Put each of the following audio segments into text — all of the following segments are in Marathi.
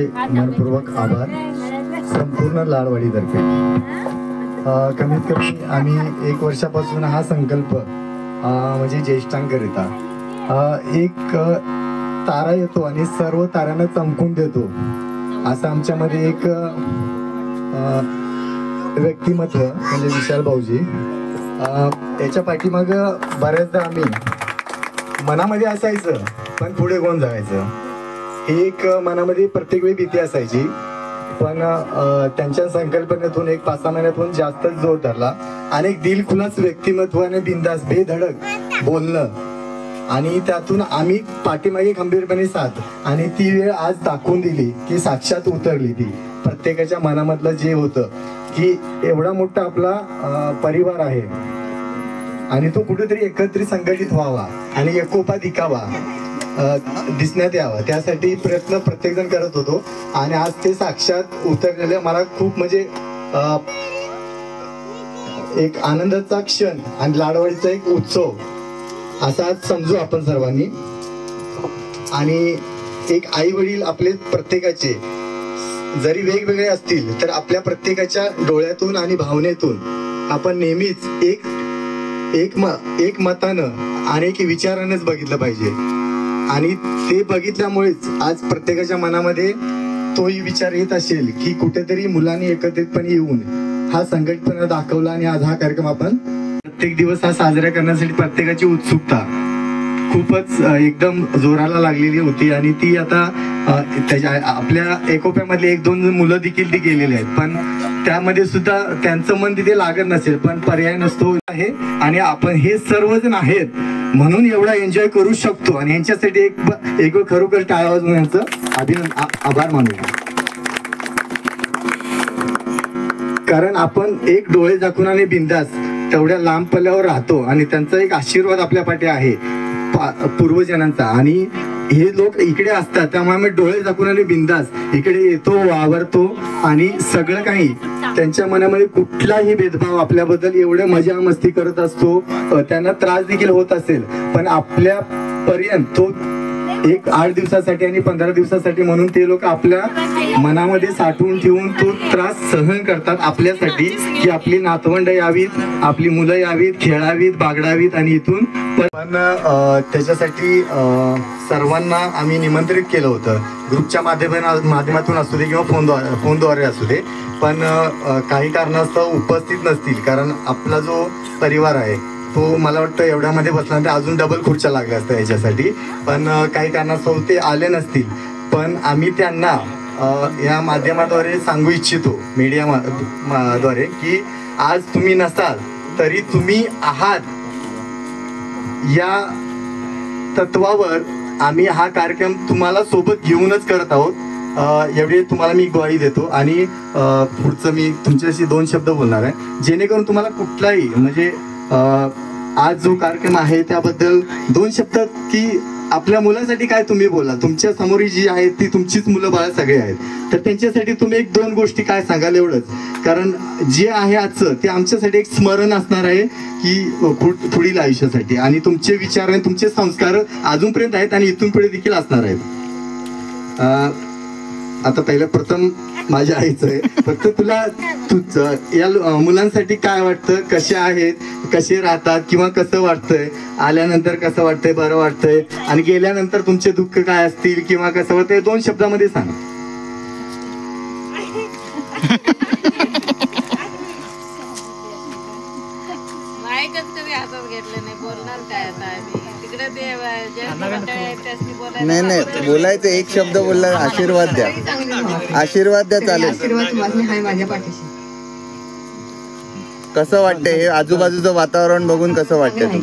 मनपूर्वक आभार संपूर्ण लाडवाडीतर्फे। कमीत कमी आम्ही 1 वर्षापासून हा संकल्प म्हणजे ज्येष्ठांकरिता एक तारा येतो आणि सर्व ताऱ्यांना चमकून देतो असं आमच्यामध्ये एक व्यक्तिमत्व म्हणजे विशाल भाऊजी। याच्या पाठीमाग बऱ्याचदा आम्ही मनामध्ये असायचं पण पुढे कोण जायचं ही एक मनामध्ये प्रत्येक वेळी भीती असायची, पण त्यांच्या संकल्पनेतून एक 5-6 महिन्यातून जास्तच जोर धरला आणि एक दिलखुलास व्यक्तिमत्वाने बिंदास बेधडक बोलणं आणि त्यातून आम्ही पाठीमागे खंबीरपणे साथ आणि ती वेळ आज दाखवून दिली की साक्षात उतरली ती प्रत्येकाच्या मनामधलं जे होतं की एवढा मोठा आपला परिवार आहे आणि तो कुठेतरी एकत्रित संघटित व्हावा आणि एकोपा दिखावा दिसण्यात यावा त्यासाठी प्रयत्न प्रत्येक जण करत होतो आणि आज ते साक्षात उतरलेले मला खूप म्हणजे एक आनंदाचा क्षण आणि लाडवाडीचा एक उत्सव असा आज समजू आपण सर्वांनी। आणि एक आई वडील आपले प्रत्येकाचे जरी वेगवेगळे असतील तर आपल्या प्रत्येकाच्या डोळ्यातून आणि भावनेतून आपण नेहमीच एक मतानं आणि एक विचारानंच बघितलं पाहिजे आणि ते बघितल्यामुळेच आज प्रत्येकाच्या मनामध्ये तोही विचार येत असेल की कुठेतरी मुलांनी एकत्रितपणे येऊन हा संघटना दाखवला आणि आज हा कार्यक्रम आपण प्रत्येक दिवस हा साजरा करण्यासाठी प्रत्येकाची उत्सुकता खूपच एकदम जोराला लागलेली होती आणि ती आता त्याच्या आपल्या एकोप्यामधले 1-2 मुलं देखील ती गेलेले आहेत, पण त्यामध्ये सुद्धा त्यांचं मन तिथे लागत नसेल पण पर्याय नसतो आहे आणि आपण हे सर्वजण आहेत म्हणून एवढा एन्जॉय करू शकतो आणि यांच्यासाठी एक खरोखर टाळ्या वाजवून यांचं आभार मानूया। कारण आपण एक डोळे झाकून आणि बिंदास तेवढ्या लांब पल्ल्यावर राहतो आणि त्यांचा एक आशीर्वाद आपल्या पाठी आहे पूर्वजनांचा आणि हे लोक इकडे असतात त्यामुळे आम्ही डोळे झाकून आणि बिंदास इकडे येतो वावरतो आणि सगळं काही त्यांच्या मनामध्ये कुठलाही भेदभाव आपल्याबद्दल एवढे मजा मस्ती करत असतो, त्यांना त्रास देखील होत असेल पण आपल्या पर्यंत तो एक 8 दिवसासाठी आणि 15 दिवसासाठी म्हणून ते लोक आपल्या मनामध्ये साठवून ठेवून तो त्रास सहन करतात आपल्यासाठी की आपली नातवंड यावीत आपली मुलं यावीत खेळावीत बागडावीत आणि इथून पण त्याच्यासाठी सर्वांना आम्ही निमंत्रित केलं होतं ग्रुपच्या माध्यमातून असू दे किंवा फोनद्वारे असू दे, पण काही कारणास्तव उपस्थित नसतील कारण आपला जो परिवार आहे तो मला वाटतं एवढ्यामध्ये बसल्यानंतर अजून डबल खुर्च्या लागल्या असत्या याच्यासाठी, पण काही कारणास्तव ते आले नसतील पण आम्ही त्यांना या माध्यमाद्वारे सांगू इच्छितो मीडियाद्वारे की आज तुम्ही नसाल तरी तुम्ही आहात या तत्वावर आम्ही हा कार्यक्रम तुम्हाला सोबत घेऊनच करत आहोत एवढे तुम्हाला मी ग्वाही देतो आणि पुढचं मी तुमच्याशी 2 शब्द बोलणार आहे जेणेकरून तुम्हाला कुठलाही म्हणजे आज जो कार्यक्रम आहे त्याबद्दल 2 शब्द की आपल्या मुलांसाठी काय तुम्ही बोला, तुमच्या समोर जी आहेत ती तुमचीच मुलं बाळ सगळे आहेत तर त्यांच्यासाठी तुम्ही 1-2 गोष्टी काय सांगाल एवढंच, कारण जे आहे आजचं ते आमच्यासाठी एक स्मरण असणार आहे की पुढील आयुष्यासाठी आणि तुमचे विचार आणि तुमचे संस्कार अजूनपर्यंत आहेत आणि इथून पुढे देखील असणार आहेत। आता पहिलं प्रथम माझ्या आईचं आहे फक्त तुला या मुलांसाठी काय वाटतं, कसे आहेत, कसे राहतात किंवा कसं वाटतंय, आल्यानंतर कसं वाटतंय, बरं वाटतंय आणि गेल्यानंतर तुमचे दुःख काय असतील किंवा कसं वाटतंय 2 शब्दामध्ये सांग। नाही बोलायचं 1 शब्द बोलला आशीर्वाद द्या चालेल। कसं वाटतंय हे आजूबाजूचं वातावरण बघून कसं वाटतंय?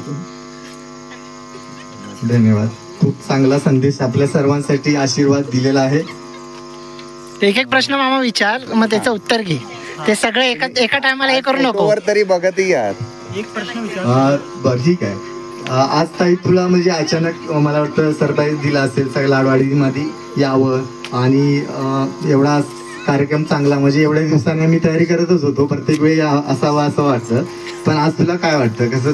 धन्यवाद, खूप चांगला संदेश आपल्या सर्वांसाठी आशीर्वाद दिलेला आहे। एक प्रश्न मामा विचार मग त्याचं उत्तर घे, ते सगळे एका टायमाला हे करू नको तरी बघत यार। एक प्रश्न विचार बरं ठीक आहे। आज ताई तुला म्हणजे अचानक मला वाटतं सरप्राईज दिला असेल सगळ्या लाडवाडीमध्ये यावं आणि एवढा कार्यक्रम चांगला म्हणजे एवढ्या दिवसांनी मी तयारी करतच होतो प्रत्येक वेळी असावा असं वाटतं, पण आज तुला काय वाटतं कसं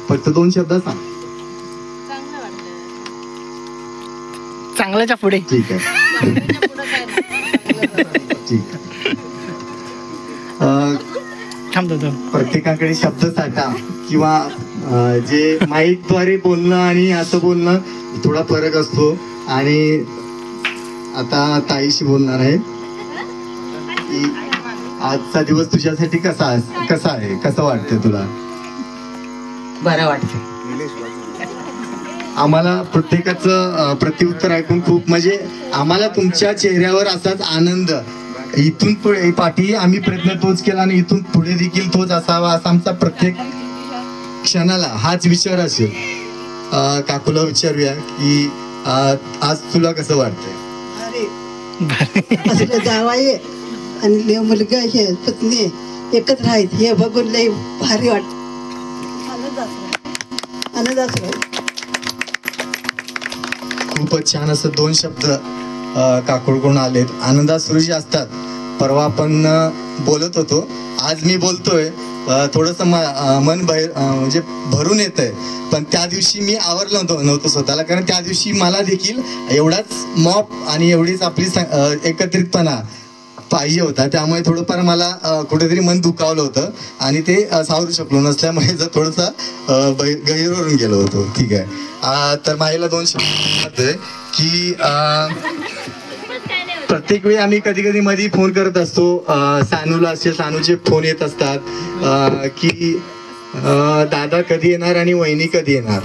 फक्त 2 शब्द सांग। चांगल्याच्या पुढे ठीक आहे ठीक. अं, थांबतो तो. प्रत्येकाकडे शब्दसाठा किंवा जे माईकद्वारे बोलणं आणि असं बोलणं थोडा फरक असतो. आणि आता ताईशी बोलणार आहे की आजचा दिवस तुझ्यासाठी कसा आहे, कसं वाटतंय तुला? बरं वाटतं. आम्हाला प्रत्येकाचं प्रत्युत्तर ऐकून खूप म्हणजे आम्हाला तुमच्या चेहऱ्यावर असाच आनंद, इथून पुढे पाठी आम्ही प्रयत्न तोच केला आणि इथून पुढे देखील तोच असावा असा आमचा प्रत्येक क्षणाला हाच विचार असेल. काकूला विचारूया की आज तुला कसं वाटतंय? असलं जावाई आणि मुलगा हे पत्नी एकत्र आहेत हे बघून लई भारी वाटत. आनंद असला. खूपच छान असं 2 शब्द काकूकडून आलेत. आनंदाश्रू जे असतात, परवा आपण बोलत होतो, आज मी बोलतोय थोडस मन म्हणजे भरून येत आहे. पण त्या दिवशी मी आवरलं नव्हतं स्वतःला, कारण त्या दिवशी मला देखील एवढाच मॉप आणि एवढीच आपली एकत्रितपणा पाहिजे होता. त्यामुळे थोडंफार मला कुठेतरी मन दुखावलं होतं आणि ते सावरू शकलो नसल्यामुळे जर थोडंसं गहिरवरून गेलो होतो. ठीक आहे. तर माईला 2 शब्द की प्रत्येक वेळी आम्ही कधी कधी मध्ये फोन करत असतो. सानूला असे सानूचे फोन येत असतात की दादा कधी येणार आणि वहिनी कधी येणार.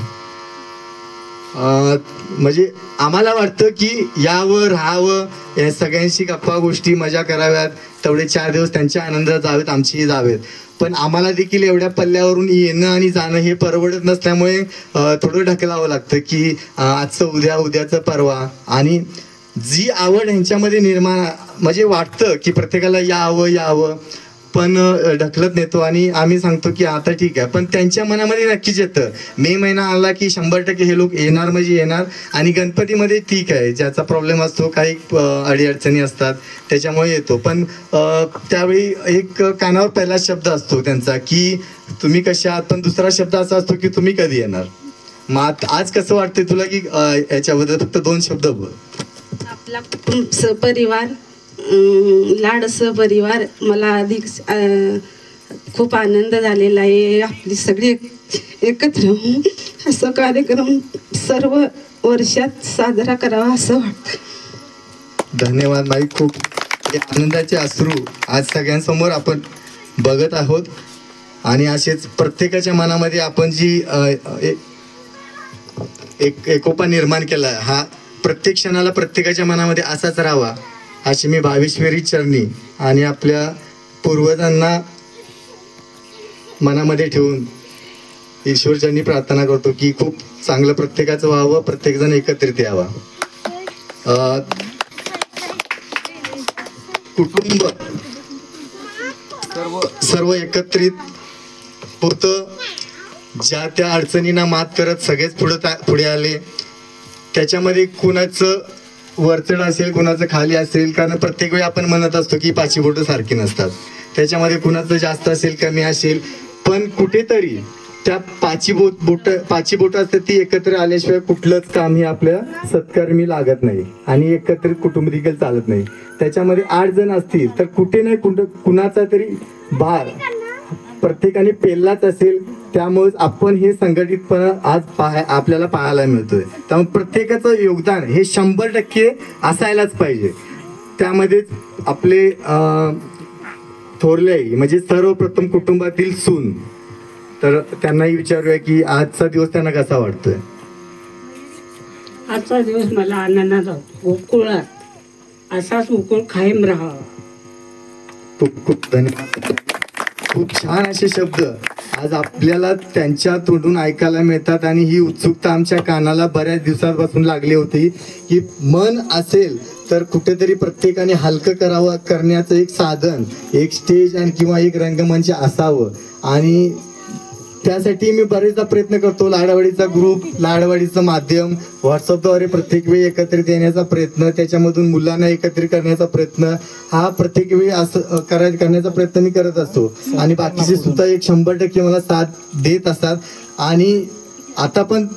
म्हणजे आम्हाला वाटतं की यावं राहावं, या सगळ्यांशी गप्पा गोष्टी मजा कराव्यात, तेवढे 4 दिवस त्यांच्या आनंदात जावेत, आमचीही जावेत. पण आम्हाला देखील एवढ्या पल्ल्यावरून येणं आणि जाणं हे परवडत नसल्यामुळे थोडं ढकलावं लागतं की आजचं उद्या, उद्याचं परवा. आणि जी आवड ह्यांच्यामध्ये निर्माण म्हणजे वाटतं की प्रत्येकाला यावं पण ढकलत नेतो आणि आम्ही सांगतो की आता ठीक आहे. पण त्यांच्या मनामध्ये नक्कीच येतं मे महिना आला की 100% हे लोक येणार म्हणजे येणार. आणि गणपतीमध्ये ठीक आहे, ज्याचा प्रॉब्लेम असतो, काही अडीअडचणी असतात त्याच्यामुळे येतो. पण त्यावेळी एक कानावर पहिला शब्द असतो त्यांचा की तुम्ही कशा आहात, पण दुसरा शब्द असा असतो की तुम्ही कधी येणार. मग आज कसं वाटतंय तुला की याच्याबद्दल फक्त 2 शब्द बोल. आपला सहपरिवार, लाड सहपरिवार मला अधिक खूप आनंद झालेला आहे. आपली सगळी एकत्र होऊन असं कार्यक्रम सर्व वर्षात साजरा करावा असं वाटतं. धन्यवाद माई. खूप आनंदाचे अश्रू आज सगळ्यांसमोर आपण बघत आहोत. आणि असेच प्रत्येकाच्या मनामध्ये आपण जी एक एकोपा निर्माण केला, हा प्रत्येक क्षणाला प्रत्येकाच्या मनामध्ये असाच राहावा अशी मी भावेश्वरी चरणी आणि आपल्या पूर्वजांना मनामध्ये ठेवून ईश्वरचरणी प्रार्थना करतो की खूप चांगलं प्रत्येकाचं व्हावं, प्रत्येकजण एकत्रित यावा. कुटुंब सर्व एकत्रित होतं. ज्या त्या अडचणींना मात करत सगळेच पुढे आले. त्याच्यामध्ये कुणाचं वरचढ असेल, कुणाचं खाली असेल, कारण प्रत्येक वेळी आपण म्हणत असतो की 5 बोटं सारखी नसतात. त्याच्यामध्ये कुणाचं जास्त असेल, कमी असेल, पण कुठेतरी त्या 5 बोट असतात ती एकत्र आल्याशिवाय कुठलंच काम हे आपल्या सत्कर्मी लागत नाही आणि एकत्रित कुटुंब देखील चालत नाही. त्याच्यामध्ये 8 जण असतील तर कुठे नाही कुणाचा तरी भार प्रत्येकाने पेललाच असेल. त्यामुळे आपण हे संघटितपणा आज आपल्याला पाहायला मिळतोय. त्यामुळे प्रत्येकाचं योगदान हे 100% असायलाच पाहिजे. त्यामध्येच आपले थोरले म्हणजे सर्वप्रथम कुटुंबातील सून, तर त्यांनाही विचारूया की आजचा दिवस त्यांना कसा वाटतोय. आजचा दिवस मला आनंदाचा उकळात असाच उकळ कायम राहावा. खूप खूप धन्यवाद. खूप छान असे शब्द आज आपल्याला त्यांच्या तोंडून ऐकायला मिळतात. आणि ही उत्सुकता आमच्या कानाला बऱ्याच दिवसांपासून लागली होती की मन असेल तर कुठेतरी प्रत्येकाने हलकं करण्याचं एक साधन, एक स्टेज आणि किंवा एक रंगमंच असावं. आणि त्यासाठी मी बरेचदा प्रयत्न करतो. लाडवाडीचा ग्रुप, लाडवाडीचं माध्यम, व्हॉट्सअपद्वारे प्रत्येक वेळी एकत्रित येण्याचा प्रयत्न, त्याच्यामधून मुलांना एकत्रित करण्याचा प्रयत्न, हा प्रत्येक वेळी असं करण्याचा प्रयत्न मी करत असतो. आणि बाकीचे सुद्धा एक 100% मला साथ देत असतात. आणि आता पण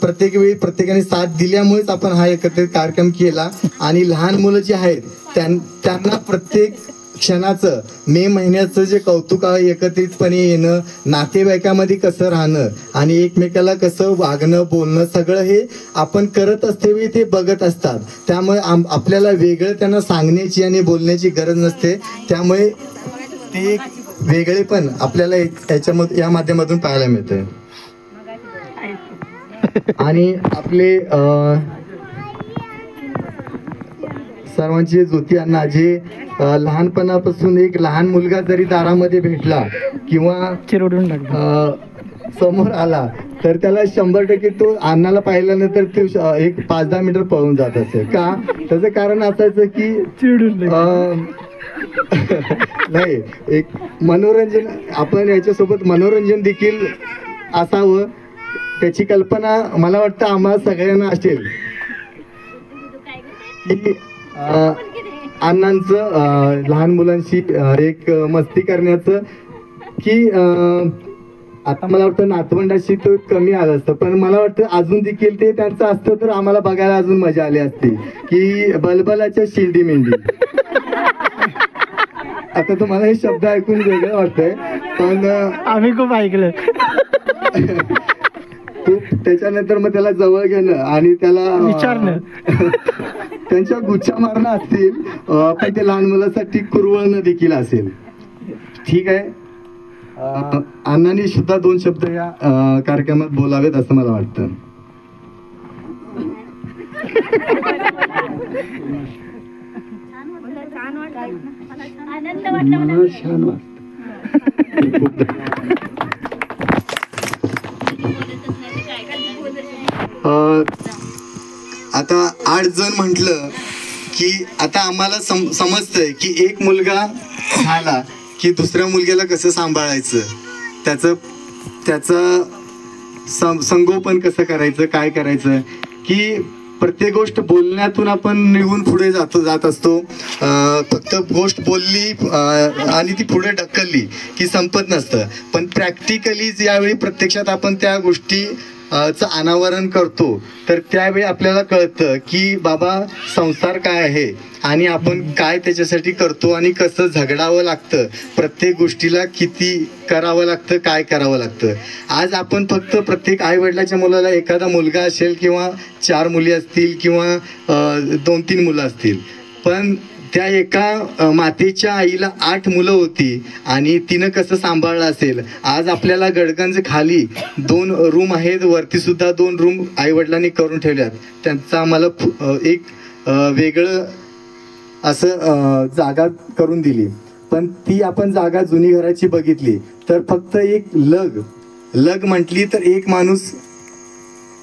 प्रत्येक वेळी प्रत्येकाने साथ दिल्यामुळेच आपण हा एकत्रित कार्यक्रम केला. आणि लहान मुलं जी आहेत त्यांना प्रत्येक क्षणाचं मे महिन्याचं जे कौतुक आहे, एकत्रितपणे येणं, नातेवाईकामध्ये कसं राहणं आणि एकमेकाला कसं वागणं बोलणं, सगळं हे आपण करत असतेवेळी ते बघत असतात. त्यामुळे आपल्याला वेगळं त्यांना सांगण्याची आणि बोलण्याची गरज नसते. त्यामुळे ते एक वेगळे पण आपल्याला या माध्यमातून पाहायला मिळतंय. आणि आपले सर्वांचे ज्योती अण्णा जे लहानपणापासून एक लहान मुलगा जरी दारामध्ये भेटला किंवा चिरडून समोर आला तर त्याला 100% तो अण्णाला पाहिल्यानंतर ते एक 5-10 मीटर पळून जात असेल. का? त्याचं कारण असायचं की नाही, एक मनोरंजन, आपण याच्यासोबत मनोरंजन देखील असावं त्याची कल्पना मला वाटतं आम्हाला सगळ्यांना असेल की अण्णांचं लहान मुलांशी एक मस्ती करण्याचं की आता मला वाटतं नातवंडाशी तो कमी आलं असतं, पण मला वाटतं अजून देखील ते त्यांचं असतं तर आम्हाला बघायला अजून मजा आली असती की बलबलाच्या शिंडी मेंढी. आता तुम्हाला हे शब्द ऐकून वेगळं वाटतंय पण आम्ही खूप ऐकलं. त्याच्यानंतर मग त्याला जवळ घेणं आणि त्याला विचारणं, त्यांच्या गुच्छा मारणं असतील, पण ते लहान मुलासाठी कुरवळणं देखील असेल. ठीक आहे, अण्णांनी सुद्धा 2 शब्द या कार्यक्रमात बोलावेत असं मला वाटतं. छान वाटतं. आता 8 जण म्हटलं की आता आम्हाला समजतंय की एक मुलगा झाला की दुसऱ्या मुलग्याला कसं सांभाळायचं, त्याचं संगोपन कसं करायचं, काय करायचं, की प्रत्येक गोष्ट बोलण्यातून आपण निघून पुढे जात असतो. फक्त गोष्ट बोलली आणि ती पुढे ढकलली की संपत नसतं. पण प्रॅक्टिकली ज्यावेळी प्रत्यक्षात आपण त्या गोष्टी चं अनावरण करतो तर त्यावेळी आपल्याला कळतं की बाबा संसार काय आहे आणि आपण काय त्याच्यासाठी करतो आणि कसं झगडावं लागतं, प्रत्येक गोष्टीला किती करावं लागतं, काय करावं लागतं. आज आपण फक्त प्रत्येक आई वडिलाच्या मुलाला एखादा मुलगा असेल किंवा 4 मुली असतील किंवा 2-3 मुलं असतील, पण त्या एका मातेच्या आईला 8 मुलं होती आणि तिनं कसं सांभाळलं असेल. आज आपल्याला गडगंज खाली 2 रूम आहेत, वरती सुद्धा 2 रूम आई वडिलांनी करून ठेवल्यात. त्यांचं आम्हाला एक वेगळं असं जागा करून दिली. पण ती आपण जागा जुनी घराची बघितली तर फक्त एक लग म्हटली तर एक माणूस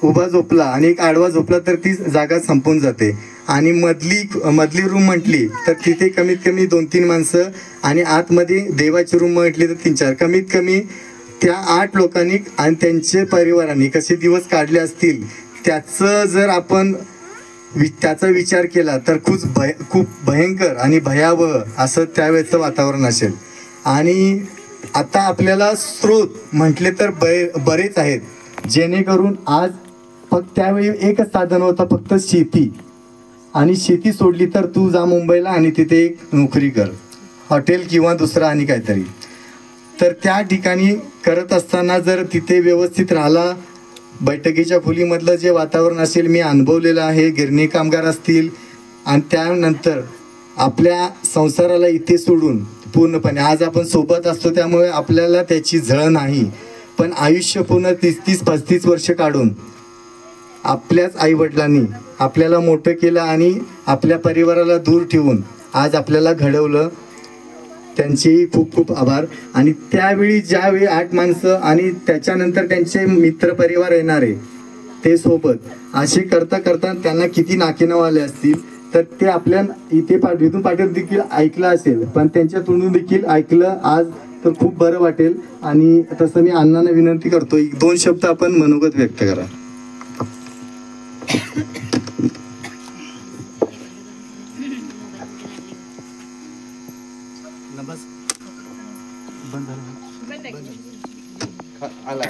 उभा झोपला आणि एक आडवा झोपला तर ती जागा संपून जाते. आणि मधली रूम म्हटली तर तिथे कमीत कमी 2-3 माणसं आणि आतमध्ये देवाची रूम म्हटली तर 3-4, कमीत कमी त्या 8 लोकांनी आणि त्यांच्या परिवारांनी कसे दिवस काढले असतील त्याचं जर आपण त्याचा विचार केला तर खूप भयंकर आणि भयावह असं त्यावेळेचं वातावरण असेल. आणि आता आपल्याला स्रोत म्हटले तर बरेच आहेत, जेणेकरून आज फक्त त्यावेळी एकच साधन होतं, फक्त शेती. आणि शेती सोडली तर तू जा मुंबईला आणि तिथे एक नोकरी कर, हॉटेल किंवा दुसरं आणि काहीतरी. तर त्या ठिकाणी करत असताना जर तिथे व्यवस्थित राहिला, बैठकीच्या खोलीमधलं जे वातावरण असेल मी अनुभवलेलं आहे, गिरणी कामगार असतील, आणि त्यानंतर आपल्या संसाराला इथे सोडून पूर्णपणे आज आपण सोबत असतो त्यामुळे आपल्याला त्याची झळ नाही, पण आयुष्य पूर्ण 30-35 वर्ष काढून आपल्याच आईवडिलांनी आपल्याला मोठं केलं आणि आपल्या परिवाराला दूर ठेवून आज आपल्याला घडवलं. त्यांचेही खूप खूप आभार. आणि त्यावेळी ज्यावेळी 8 माणसं आणि त्याच्यानंतर त्यांचे मित्र परिवार येणारे ते सोबत असे करता करता त्यांना किती नाकेनव आले असतील तर ते आपल्या इथे इथून पाठवून देखील ऐकलं असेल, पण त्यांच्या तोंडून देखील ऐकलं आज तर खूप बरं वाटेल. आणि तसं मी अण्णांना विनंती करतो 2 शब्द आपण मनोगत व्यक्त करा.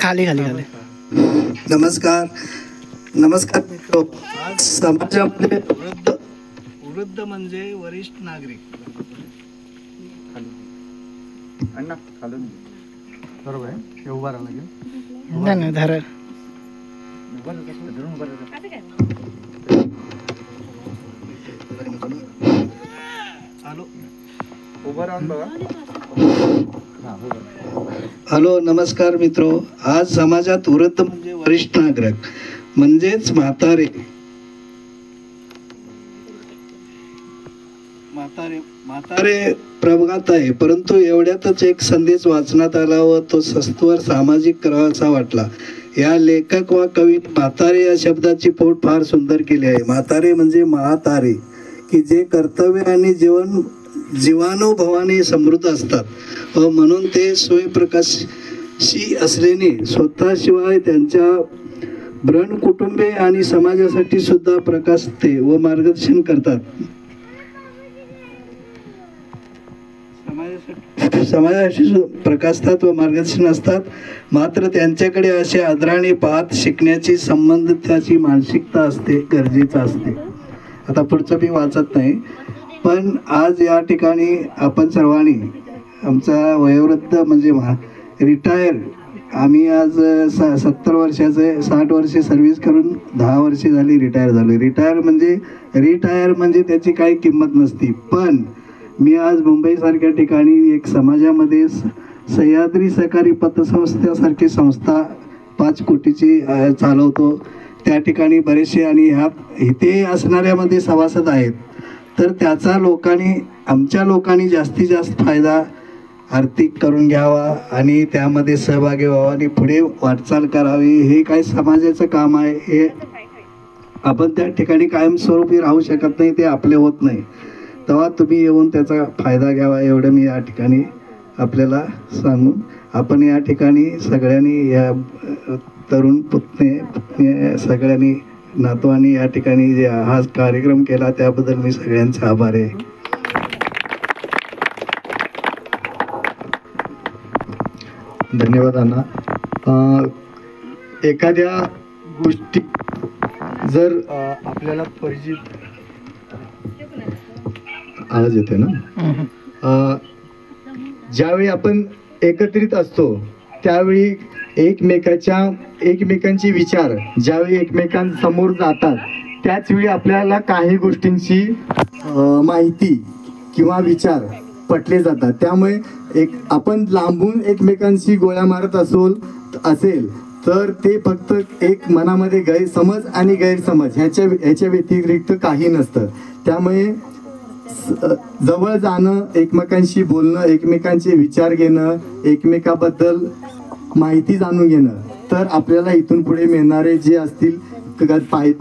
खाली नमस्कार. नमस्कार मित्र. समाजामध्ये वृद्ध म्हणजे वरिष्ठ नागरिक. बरोबर आहे. हे उभा राहावं लागेल. नाही नाही धर. हॅलो, नमस्कार मित्रो. आज समाजात वृद्ध म्हणजे वरिष्ठ नागरिक म्हणजेच म्हातारे प्रभागात आहे. परंतु एवढ्यातच एक संदेश वाचण्यात आला व तो सत्वर सामाजिक करावासा वाटला. या लेखक व कवी म्हातारे या शब्दाची पोट फार सुंदर केली आहे. म्हातारे म्हणजे महातारे की जे कर्तव्य आणि जीवानुभवाने समृद्ध असतात व म्हणून ते स्वयंप्रकाशी असल्याने स्वतःशिवाय त्यांच्या ब्रण कुटुंबे आणि समाजासाठी सुद्धा प्रकाशते व मार्गदर्शन करतात. समाजाशी प्रकाशतात व मार्गदर्शन असतात. मात्र त्यांच्याकडे असे आदराने पाहत शिकण्याची संबंधिताची मानसिकता असते, गरजेचं असते. आता पुढचं मी वाचत नाही, पण आज या ठिकाणी आपण सर्वांनी आमचा वयोवृद्ध म्हणजे रिटायर, आम्ही आज 70 वर्षाचे 60 वर्षे सर्व्हिस करून 10 वर्षे झाली रिटायर झालो. रिटायर म्हणजे त्याची काही किंमत नसती. पण मी आज मुंबईसारख्या ठिकाणी एक समाजामध्ये सह्याद्री सहकारी पतसंस्थेसारखी संस्था 5 कोटीची चालवतो. त्या ठिकाणी बरेचसे आणि इथे असणाऱ्यामध्ये सभासद आहेत. तर त्याचा आमच्या लोकांनी जास्तीत जास्त फायदा आर्थिक करून घ्यावा आणि त्यामध्ये सहभागी व्हावा आणि पुढे वाटचाल करावी. हे काय समाजाचं काम आहे. हे आपण त्या ठिकाणी कायमस्वरूपी राहू शकत नाही, ते आपले होत नाही. तेव्हा तुम्ही येऊन त्याचा फायदा घ्यावा एवढं मी या ठिकाणी आपल्याला सांगून आपण या ठिकाणी सगळ्यांनी या तरुण पुतणे सगळ्यांनी नातवांनी या ठिकाणी जे हा कार्यक्रम केला त्याबद्दल मी सगळ्यांचे आभार आहे. धन्यवाद अण्णा. एखाद्या गोष्टी जर आपल्याला परिचित आवाज येतोय ना, ज्यावेळी आपण एकत्रित असतो त्यावेळी एकमेकांचे विचार ज्यावेळी एकमेकांसमोर जातात त्याच वेळी आपल्याला काही गोष्टींची माहिती किंवा विचार पटले जातात. त्यामुळे आपण लांबून एकमेकांशी गोळ्या मारत असेल तर ते फक्त एक मनामध्ये गैरसमज आणि गैरसमज ह्याच्या व्यतिरिक्त काही नसतं. त्यामुळे जवळ जाणं, एकमेकांशी बोलणं, एकमेकांचे विचार घेणं, एकमेकाबद्दल माहिती जाणून घेणं, तर आपल्याला इथून पुढे मिळणारे जे असतील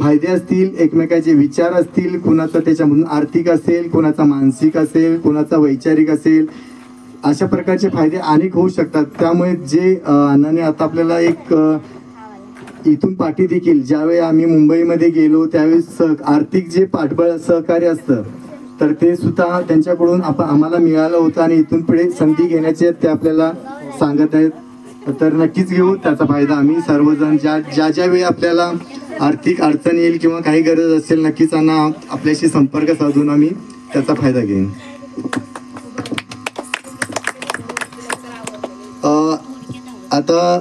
फायदे असतील, एकमेकाचे विचार असतील, कुणाचा त्याच्यामधून आर्थिक असेल, कुणाचा मानसिक असेल, कुणाचा वैचारिक असेल, अशा प्रकारचे फायदे अनेक होऊ शकतात. त्यामुळे जे अण्णाने आता आपल्याला एक इथून पाठी देखील ज्यावेळी आम्ही मुंबईमध्ये गेलो त्यावेळी आर्थिक जे पाठबळ सहकार्य असतं तर ते सुद्धा त्यांच्याकडून आम्हाला मिळालं होतं आणि इथून पुढे संधी घेण्याचे ते आपल्याला सांगत आहेत. तर नक्कीच घेऊ त्याचा फायदा आम्ही सर्वजण. ज्या वेळी आपल्याला आर्थिक अडचण येईल किंवा काही गरज असेल नक्कीच आपल्याशी संपर्क साधून आम्ही त्याचा फायदा घेईन. आता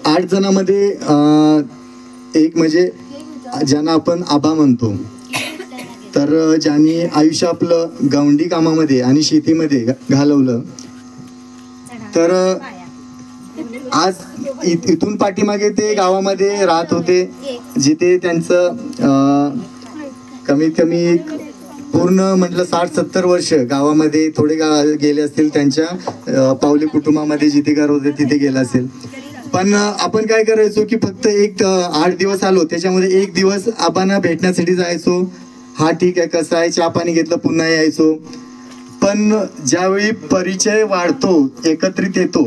8 जणांमध्ये एक म्हणजे ज्यांना आपण आबा म्हणतो, तर ज्यांनी आयुष्य आपलं गवंडी कामामध्ये आणि शेतीमध्ये घालवलं, तर आज इथून पाठीमागे ते गावामध्ये राहत होते जिथे त्यांचं कमीत कमी पूर्ण म्हटलं 60-70 वर्ष गावामध्ये थोडे गेले असतील, त्यांच्या पावले कुटुंबामध्ये जिथे घर होते तिथे गेला असेल. पण आपण काय करायचो की फक्त 8 दिवस आलो त्याच्यामध्ये 1 दिवस आबांना भेटण्यासाठी जायचो. हा ठीक आहे, कसं आहे, चहा पाणी घेतलं, पुन्हा यायचो. पण ज्यावेळी परिचय वाढतो, एकत्रित येतो,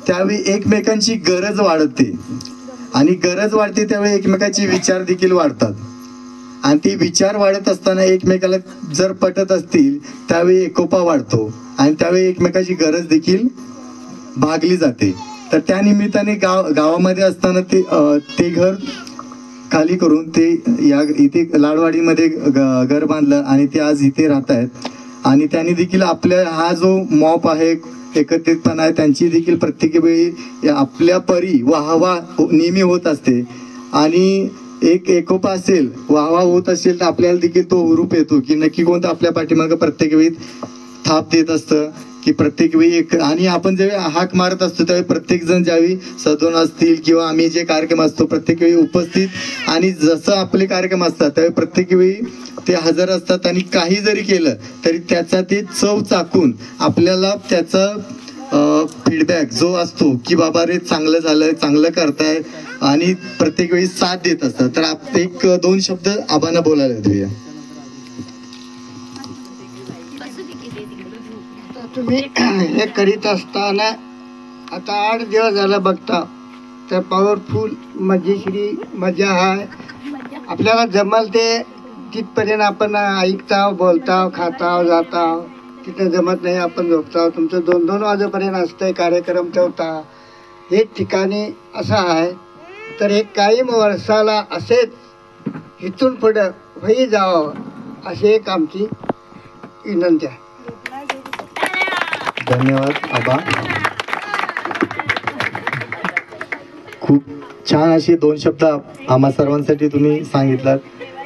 त्यावेळी एकमेकांची गरज वाढते आणि गरज वाढते त्यावेळी एकमेकांचे विचार देखील वाढतात आणि ते विचार वाढत असताना एकमेकाला जर पटत असतील त्यावेळी एकोपा वाढतो आणि त्यावेळी एकमेकाची गरज देखील भागली जाते. तर त्या निमित्ताने गावामध्ये असताना ते घर खाली करून ते इथे लाडवाडीमध्ये घर बांधलं आणि ते आज इथे राहत आहेत. आणि त्यांनी देखील आपल्या हा जो मॉप आहे, एकत्रितपणा आहे, त्यांची देखील प्रत्येक वेळी आपल्या परी वाहवा नेहमी होत असते. आणि एक एकोपा असेल, वाहवा होत असेल तर आपल्याला देखील तो हुरूप येतो की नक्की कोणतं आपल्या पाठीमागं प्रत्येक वेळी थाप देत असतं की प्रत्येक वेळी एक. आणि आपण जेव्हा हाक मारत असतो त्यावेळी प्रत्येक जण ज्यावेळी सदन असतील किंवा आम्ही जे कार्यक्रम असतो प्रत्येक वेळी उपस्थित, आणि जसं आपले कार्यक्रम असतात त्यावेळी प्रत्येक वेळी ते हजर असतात. आणि काही जरी केलं तरी त्याचा ते चव चाकून आपल्याला त्याचा फीडबॅक जो असतो की बाबा रे चांगलं झालंय, चांगलं करताय, आणि प्रत्येक वेळी साथ देत असतात. तर एक दोन शब्द आबांना बोलायला देऊया. तुम्ही हे करीत असताना आता 8 दिवस झालं बघता तर पॉवरफुल मजेशीर मजा आहे. आपल्याला जमल ते तिथपर्यंत आपण ऐकताव, बोलताव, खाताव, जाताव. तिथं जमत नाही आपण झोपताव. तुमचं 2-2 वाजेपर्यंत असतंय कार्यक्रम ठेवता. हे ठिकाणी असं आहे तर हे कायम वर्षाला असेच इथून पुढं होई जावं अशी एक आमची विनंती आहे. धन्यवाद आबा. खूप छान असे 2 शब्द आम्हा सर्वांसाठी तुम्ही सांगितलात.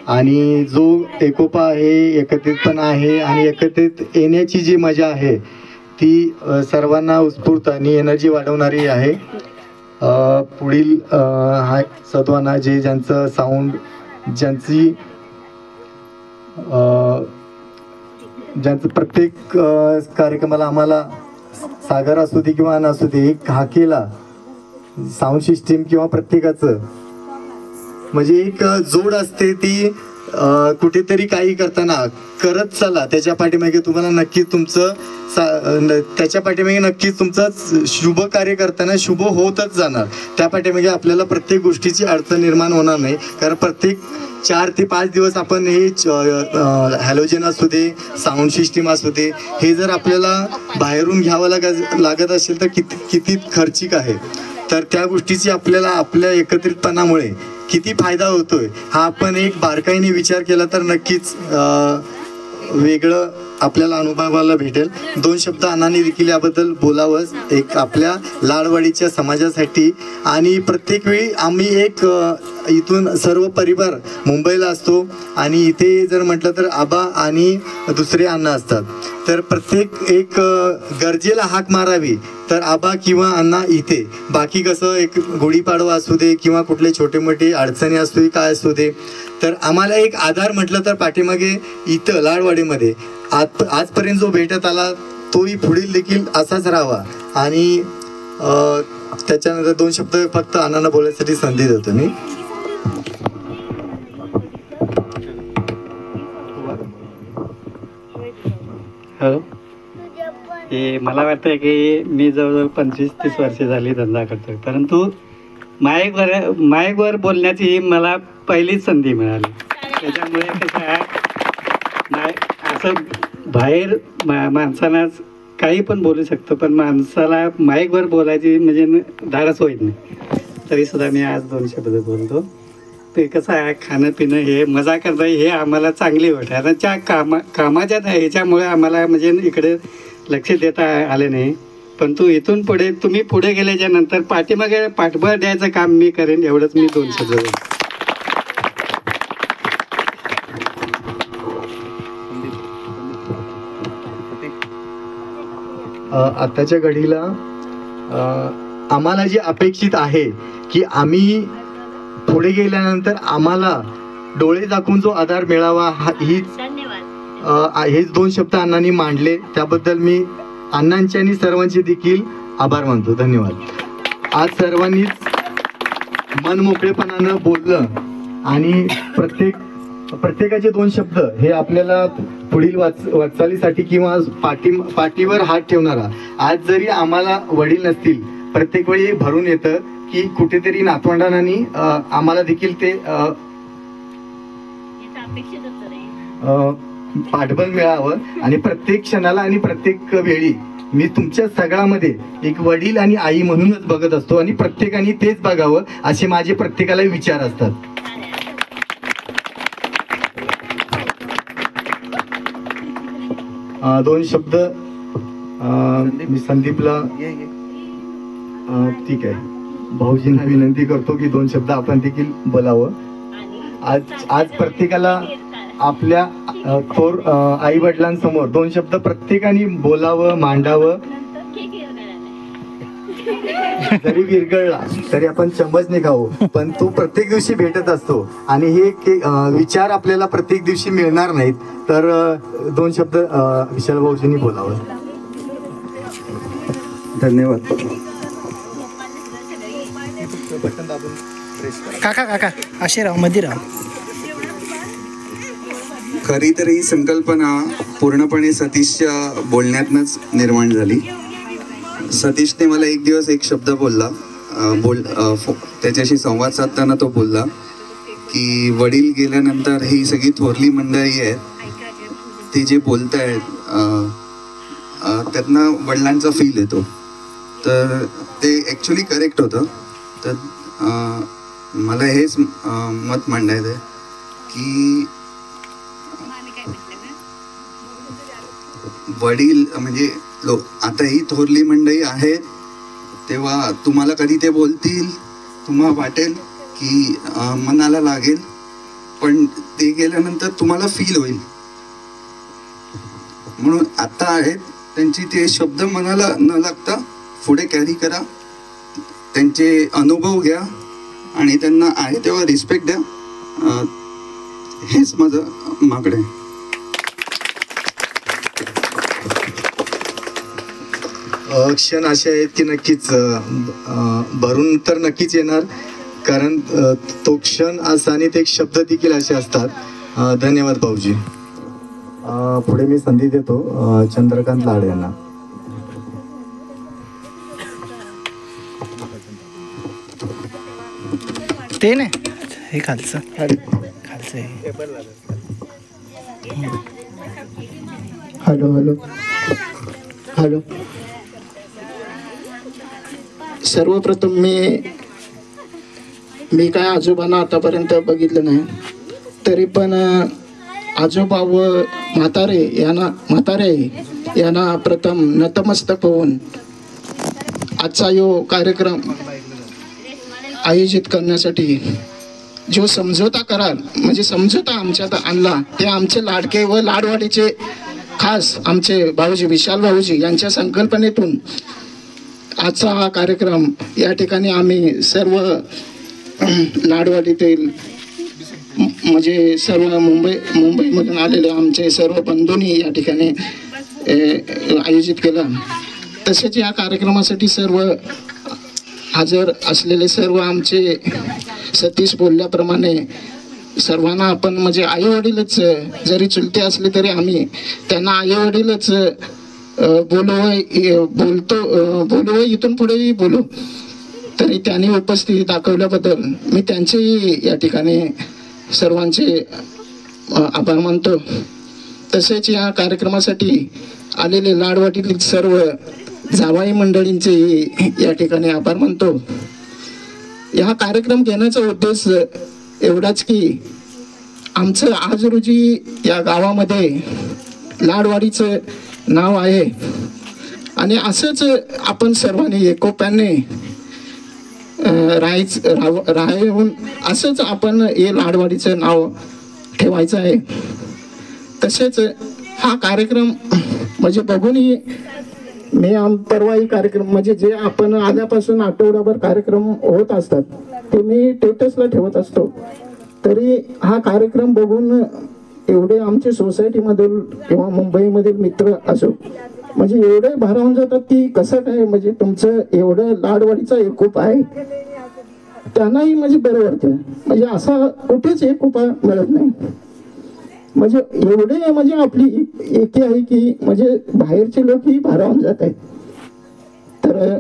आणि जो एकोपा आहे, एकत्रितपणा आहे आणि एकत्रित येण्याची जी मजा आहे ती सर्वांना उत्स्फूर्त आणि एनर्जी वाढवणारी आहे. पुढील हा सद्वाना जे ज्यांचं साऊंड, ज्यांचं प्रत्येक कार्यक्रमाला आम्हाला सागर असू दे किंवा अन असू दे, एक हाकेला साऊंड सिस्टीम किंवा प्रत्येकाचं म्हणजे एक जोड असते ती. कुठेतरी काही करताना करत चला, त्याच्या पाठीमागे तुम्हाला नक्की त्याच्या पाठीमागे नक्कीच तुमचं शुभ कार्य करताना शुभ होतच जाणार. त्या पाठीमागे आपल्याला प्रत्येक गोष्टीची अडचण निर्माण होणार नाही. कारण प्रत्येक 4 ते 5 दिवस आपण हे हॅलोजन असू दे, साऊंड सिस्टीम असू दे, हे जर आपल्याला बाहेरून घ्यावं लागत असेल तर किती खर्चिक आहे. तर त्या गोष्टीची आपल्याला आपल्या एकत्रितपणामुळे किती फायदा होतोय हा आपण एक बारकाईने विचार केला तर नक्कीच वेगळं आपल्याला अनुभवायला भेटेल. 2 शब्द अण्णांनी देखील याबद्दल बोलावंच, एक आपल्या लाडवाडीच्या समाजासाठी. आणि प्रत्येक वेळी आम्ही एक इथून सर्व परिवार मुंबईला असतो आणि इथे जर म्हटलं तर आबा आणि दुसरे अण्णा असतात. तर प्रत्येक एक गरजेला हाक मारावी तर आबा किंवा अण्णा इथे. बाकी कसं एक गुढीपाडवा असू दे किंवा कुठले छोटे मोठे अडचणी असू दे, काय असू दे, तर आम्हाला एक आधार म्हटलं तर पाठीमागे इथं लाडवाडीमध्ये आजपर्यंत जो भेटत आला तोही पुढील देखील असाच राहावा. आणि त्याच्यानंतर 2 शब्द फक्त अण्णांना बोलायसाठी संधी देतो मी. हॅलो. मला वाटतं की मी जवळजवळ 25-30 वर्षे झाली धंदा करतोय, परंतु माईकवर बोलण्याची ही मला पहिलीच संधी मिळाली. त्याच्यामुळे कसं आहे, असं बाहेर माणसाला काही पण बोलू शकतो, पण माणसाला माईकवर बोलायची म्हणजे धाडस होत नाही. तरीसुद्धा मी आज 2 शब्द बोलतो. ते कसं आहे, खाणं पिणं हे मजा करणं हे आम्हाला चांगली गोष्ट आहे. आणि त्या कामाच्या ह्याच्यामुळे आम्हाला म्हणजे इकडे लक्ष देता आले नाही. पण इथून पुढे तुम्ही पुढे गेल्याच्या नंतर पाठीमागे पाठबळ द्यायचं काम मी करेन, एवढंच मी 2 शब्द बोलतो. आताच्या घडीला आम्हाला जे अपेक्षित आहे की आम्ही पुढे गेल्यानंतर आम्हाला डोळे दाखवून जो आधार मिळावा हेच 2 शब्द अण्णांनी मांडले. त्याबद्दल मी अण्णांचे आणि सर्वांचे देखील आभार मानतो. धन्यवाद. आज सर्वांनीच मन मोकळेपणानं बोललं आणि प्रत्येकाचे 2 शब्द हे आपल्याला पुढील वाटचालीसाठी किंवा पाठीवर हात ठेवणारा. आज जरी आम्हाला वडील नसतील, प्रत्येक वेळी भरून येतं की कुठेतरी नातवंडांनी आम्हाला देखील ते पाठबळ मिळावं आणि प्रत्येक क्षणाला आणि प्रत्येक वेळी मी तुमच्या सगळ्यामध्ये एक वडील आणि आई म्हणूनच बघत असतो आणि प्रत्येकाने तेच बघावं असे माझे प्रत्येकाला विचार असतात. दोन शब्द मी संदीपला ठीक आहे भाऊजींना विनंती करतो की दोन शब्द आपण देखील बोलावं. आज प्रत्येकाला आपल्या थोर आई वडिलांसमोर दोन शब्द प्रत्येकाने बोलावं, मांडावं. जरी विरघळला तरी आपण चम्मच नाही खाऊ, पण तो प्रत्येक दिवशी भेटत असतो आणि हे विचार आपल्याला प्रत्येक दिवशी मिळणार नाहीत. तर दोन शब्द विशाल भाऊजींनी बोलावं. धन्यवाद. काका काका असे राव मध्ये राव. खरी तर ही संकल्पना पूर्णपणे सतीशच्या बोलण्यातनंच निर्माण झाली. सतीशने मला एक दिवस एक शब्द बोलला, त्याच्याशी संवाद साधताना तो बोलला की वडील गेल्यानंतर ही सगळी थोरली मंडळी आहेत ती जे बोलत आहेत त्यातनं वडिलांचा फील येतो. तर ते ॲक्च्युली करेक्ट होतं. तर मला हेच मत मांडायचं आहे की वडील म्हणजे आता ही थोरली मंडळी आहेत तेव्हा तुम्हाला कधी ते बोलतील तुम्हाला वाटेल की मनाला लागेल, पण ते गेल्यानंतर तुम्हाला फील होईल. म्हणून आता आहेत त्यांची ते शब्द मनाला न लागता पुढे कॅरी करा, त्यांचे अनुभव घ्या आणि त्यांना आहे तेव्हा रिस्पेक्ट द्या. हेच माझं मागणं आहे. क्षण असे आहेत की नक्कीच भरून तर नक्कीच येणार, कारण तो क्षण असा आणि ते शब्द देखील असे असतात. धन्यवाद भाऊजी. पुढे मी संधी देतो चंद्रकांत लाड यांना. ते नाही हे खालचं खालचं हॅलो हॅलो हॅलो. सर्वप्रथम मी काय आजोबांना आतापर्यंत बघितलं नाही, तरी पण आजोबा व म्हातारे यांना प्रथम नतमस्तक होऊन आजचा यो कार्यक्रम आयोजित करण्यासाठी जो समझोता कराल म्हणजे समझोता आमच्यात आणला ते आमचे लाडके व लाडवाडीचे खास आमचे भाऊजी विशाल भाऊजी यांच्या संकल्पनेतून आजचा हा कार्यक्रम या ठिकाणी आम्ही सर्व लाडवाडीतील म्हणजे सर्व मुंबईमधून आलेले आमचे सर्व बंधूंनी या ठिकाणी आयोजित केला. तसेच या कार्यक्रमासाठी सर्व हजर असलेले सर्व आमचे सतीश बोलल्याप्रमाणे सर्वांना आपण म्हणजे आईवडीलच जरी चुलते असले तरी आम्ही त्यांना आईवडीलच बोलू इथून पुढेही बोलू. तरी त्यांनी उपस्थिती दाखवल्याबद्दल मी त्यांचेही या ठिकाणी सर्वांचे आभार मानतो. तसेच या कार्यक्रमासाठी आलेले लाडवाडीतील सर्व जावाई मंडळींचेही या ठिकाणी आभार मानतो. हा कार्यक्रम घेण्याचा उद्देश एवढाच की आमचं आज रोजी या गावामध्ये लाडवाडीचं नाव आहे आणि असंच आपण सर्वांनी एकोप्याने राहून असंच आपण हे लाडवाडीचं नाव ठेवायचं आहे. तसेच हा कार्यक्रम म्हणजे बघूनही मी परवाही कार्यक्रम म्हणजे जे आपण आल्यापासून आठवड्याभर कार्यक्रम होत असतात ते मी स्टेटसला ठेवत असतो. तरी हा कार्यक्रम बघून एवढे आमचे सोसायटीमधील किंवा मुंबईमधील मित्र असो म्हणजे एवढे भारावून जातात की कसं काय म्हणजे तुमचं एवढं लाडवाडीचा एकोप आहे त्यांनाही म्हणजे बरं वाटतं. म्हणजे असा कुठेच एकोपा मिळत नाही. म्हणजे एवढे म्हणजे आपली एकी आहे की म्हणजे बाहेरचे लोकही भारावून जात आहेत. तर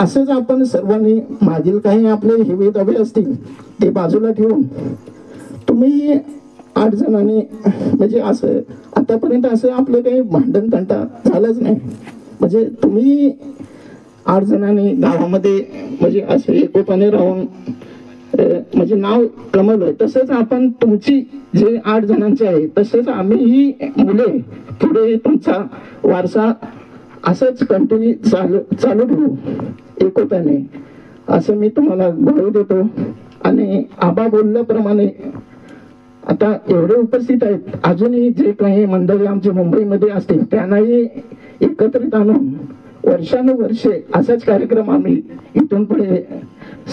असंच आपण सर्वांनी मागील काही आपले हिवे दबे असतील ते बाजूला ठेवून तुम्ही 8 जणांनी म्हणजे असं आतापर्यंत असं आपलं काही भांडण तंटा झालंच नाही. म्हणजे तुम्ही 8 जणांनी गावामध्ये म्हणजे असे एकोपाने राहून म्हणजे नाव कमवलंय, तसंच आपण तुमची जे 8 जणांचे आहे तसंच आम्ही मुले पुढे तुमचा वारसा असंच कंटिन्यू चालू ठेवू एकोप्याने, असं मी तुम्हाला ग्वाही देतो. आणि आबा बोलल्याप्रमाणे आता एवढे उपस्थित आहेत, अजूनही जे काही मंडळी आमच्या मुंबईमध्ये असतील त्यांनाही एकत्रित आणून वर्षानुवर्षे असाच कार्यक्रम आम्ही इथून पुढे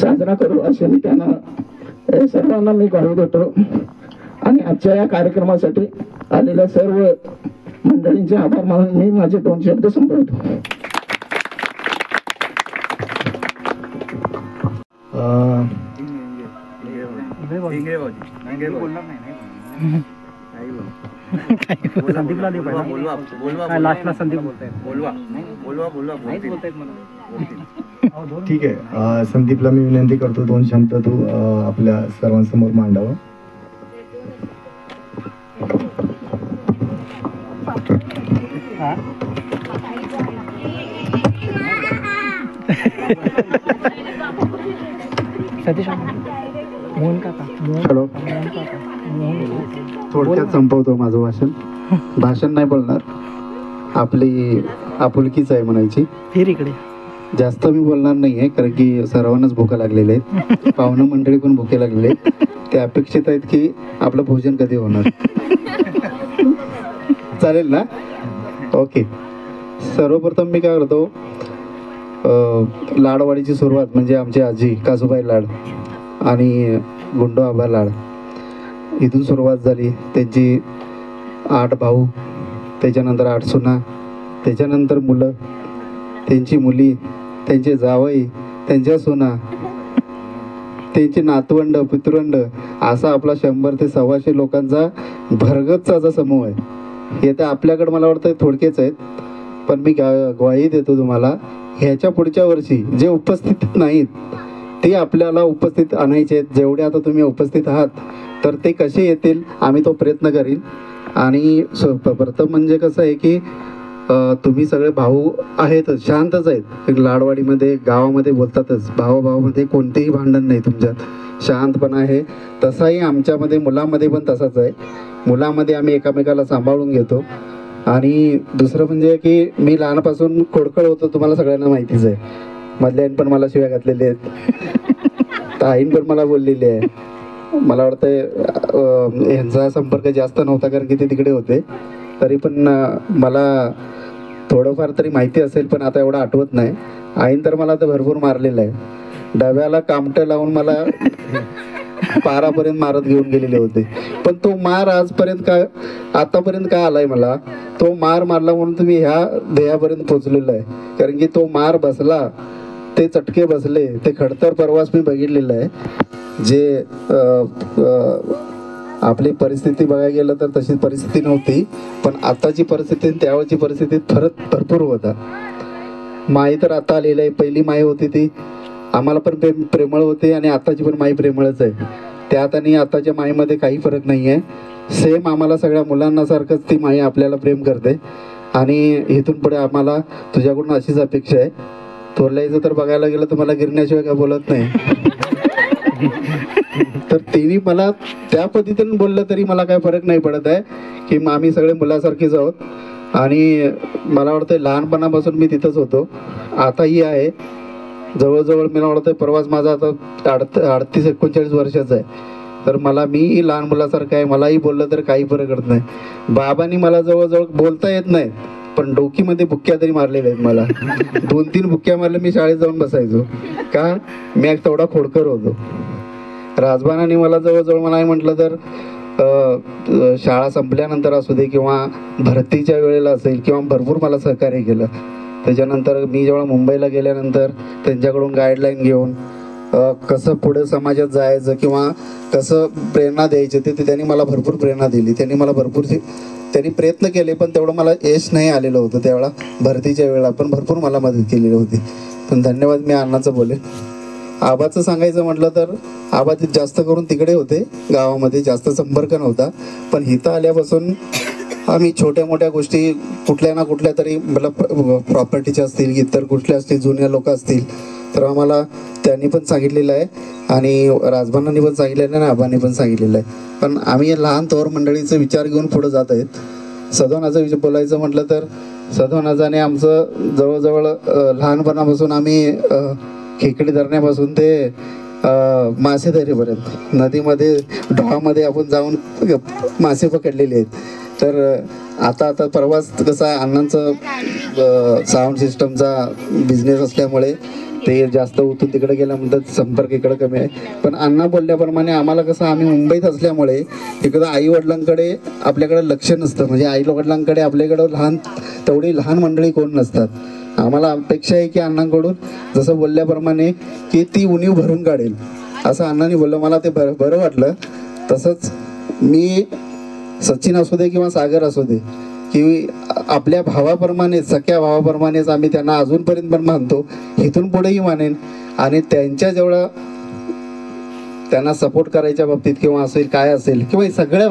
साजरा करू असे मी त्यांना सर्वांना मी ग्वाही देतो. आणि आजच्या या कार्यक्रमासाठी आलेल्या सर्व मंडळींचे आभार मानून मी माझे 2 शब्द संपवतो. ठीक आहे, संदीपला मी विनंती करतो 2 शब्द तू आपल्या सर्वांसमोर मांडावं. हॅलो, थोडक्यात संपवतो माझं भाषण. भाषण नाही बोलणार, आपली आपुलकीच आहे म्हणायची. फिर इकडे जास्त मी बोलणार नाही आहे, कारण की सर्वांनाच भुका लागलेल्या आहेत, पाहुणं मंडळी पण भुके लागलेले आहेत. ते अपेक्षित आहेत की आपलं भोजन कधी होणार. चालेल ना? ओके. सर्वप्रथम मी काय करतो, लाडवाडीची सुरुवात म्हणजे आमची आजी कासूबाई लाड आणि गुंडो आबा लाड इथून सुरुवात झाली. त्यांची 8 भाऊ, त्याच्यानंतर 8 सुना, त्याच्यानंतर मुलं, त्यांची मुली, त्यांचे जावई, त्यांच्या सुना, त्यांची नातवंड पितृंड, असा आपला 100 ते 125 लोकांचा भरगतचा समूह आहे. हे तर आपल्याकडे मला वाटतं थोडकेच आहेत, पण मी ग्वाही देतो तुम्हाला, ह्याच्या पुढच्या वर्षी जे उपस्थित नाहीत ते आपल्याला उपस्थित आणायचे आहेत. जेवढे आता तुम्ही उपस्थित आहात तर ते कसे येतील आम्ही तो प्रयत्न करीन. आणि प्रथम म्हणजे कसं आहे की तुम्ही सगळे भाऊ आहेतच, शांतच आहेत. लाडवाडीमध्ये गावामध्ये बोलतातच, भावाभावामध्ये कोणतेही भांडण नाही तुमच्यात, शांतपणा आहे. तसाही आमच्यामध्ये मुलामध्ये पण तसाच आहे. मुलामध्ये आम्ही एकामेकाला सांभाळून घेतो. आणि दुसरं म्हणजे की मी लहानपासून खोडखळ होतो, तुम्हाला सगळ्यांना माहितीच आहे. मधल्या आईन पण मला शिव्या घातलेल्या आहेत, आईन पण मला बोललेली आहे. मला वाटतं ह्यांचा संपर्क जास्त नव्हता कारण की ते तिकडे होते, तरी पण मला थोडंफार तरी माहिती असेल, पण आता एवढं आठवत नाही. आईन तर मला तर भरपूर मारलेलं आहे. डब्याला कामटं लावून मला पारापर्यंत मारत घेऊन गेलेले होते. पण तो मार आजपर्यंत काय आतापर्यंत काय आलाय मला, तो मार मारला म्हणून तुम्ही ह्या ध्येयापर्यंत पोचलेला आहे. कारण की तो मार बसला, ते चटके बसले, ते खडतर प्रवास मी बघितलेला आहे. जे आपली परिस्थिती बघायला गेलं तर तशी परिस्थिती नव्हती, पण आताची परिस्थिती त्यावेळची परिस्थितीत फरक भरपूर होता. माई तर आता आलेली आहे, पहिली माई होती ती आम्हाला पण प्रेमळ होते आणि आताची पण माई प्रेमळच आहे. त्यात आणि आताच्या माईमध्ये काही फरक नाही आहे. सेम आम्हाला सगळ्या मुलांना सारखंच ती माई आपल्याला प्रेम करते. आणि इथून पुढे आम्हाला तुझ्याकडून अशीच अपेक्षा आहे. थोरल्याचं तर बघायला गेलं तर मला गिरण्याशिवाय काय बोलत नाही, तर तिने मला त्या पद्धतीने बोललं तरी मला काय फरक नाही पडत आहे की आम्ही सगळे मुलासारखेच आहोत. आणि मला वाटतं लहानपणापासून मी तिथंच होतो, आताही आहे. जवळजवळ मला वाटतं प्रवास माझा आता 38-39 वर्षाचा आहे. तर मला मी लहान मुलासारखं आहे, मलाही बोललं तर काही फरक पडत नाही. बाबांनी मला जवळजवळ बोलता येत नाही, पण डोकीमध्ये बुक्क्या तरी मारलेल्या आहेत. मला 2-3 बुक्क्या मारल्या, मी शाळेत जाऊन बसायचो का मी एक तेवढा खोडकर होतो. राजबानाने मला जवळजवळ मला म्हटलं तर शाळा संपल्यानंतर असू दे किंवा भरतीच्या वेळेला असेल किंवा भरपूर मला सहकार्य केलं. त्याच्यानंतर मी जेव्हा मुंबईला गेल्यानंतर त्यांच्याकडून गाईडलाईन घेऊन कसं पुढे समाजात जायचं किंवा कसं प्रेरणा द्यायचं ते त्यांनी मला भरपूर प्रेरणा दिली. त्यांनी प्रयत्न केले, पण तेवढं मला यश नाही आलेलं होतं त्यावेळा. भरतीच्या वेळेला पण भरपूर मला मदत केलेली होती. पण धन्यवाद मी अण्णाचं बोले. आबाचं सांगायचं म्हटलं तर आबा जास्त करून तिकडे होते, गावामध्ये जास्त संपर्क नव्हता. पण इथं आल्यापासून आम्ही छोट्या मोठ्या गोष्टी कुठल्या ना कुठल्या तरी मला प्रॉपर्टीच्या असतील, इतर कुठल्या असतील, जुन्या लोक असतील तर आम्हाला त्यांनी पण सांगितलेलं आहे आणि राजभांनांनी पण सांगितलेलं आहे आणि आबांनी पण सांगितलेलं आहे. पण आम्ही लहान तोर मंडळीचा विचार घेऊन पुढे जात आहेत. सदोनाचा विचार बोलायचं म्हटलं तर सदोनाजाने आमचं जवळजवळ लहानपणापासून आम्ही खेकडी धरण्यापासून ते मासेधरीपर्यंत नदीमध्ये डोहामध्ये आपण जाऊन मासे पकडलेले आहेत. तर आता प्रवास कसा अण्णांचं साऊंड सिस्टमचा बिझनेस असल्यामुळे ते जास्त उतरून तिकडे गेल्यानंतर संपर्क इकडे कमी आहे. पण अण्णा बोलल्याप्रमाणे आम्हाला कसं आम्ही मुंबईत असल्यामुळे इकडं आई वडिलांकडे आपल्याकडे लक्ष नसतं. म्हणजे आई वडिलांकडे आपल्याकडं तेवढी लहान मंडळी कोण नसतात. आम्हाला अपेक्षा आहे की अण्णांकडून जसं बोलल्याप्रमाणे की ती उणीव भरून काढेल असं अण्णांनी बोललं. मला ते बरं वाटलं. तसंच मी सचिन असू दे किंवा सागर असू दे की आपल्या भावाप्रमाणेच सख्या भावाप्रमाणेच आम्ही त्यांना अजूनपर्यंत पण मानतो, इथून पुढेही मानेन. आणि त्यांच्या जेवढं त्यांना सपोर्ट करायच्या बाबतीत किंवा असेल काय असेल किंवा सगळ्या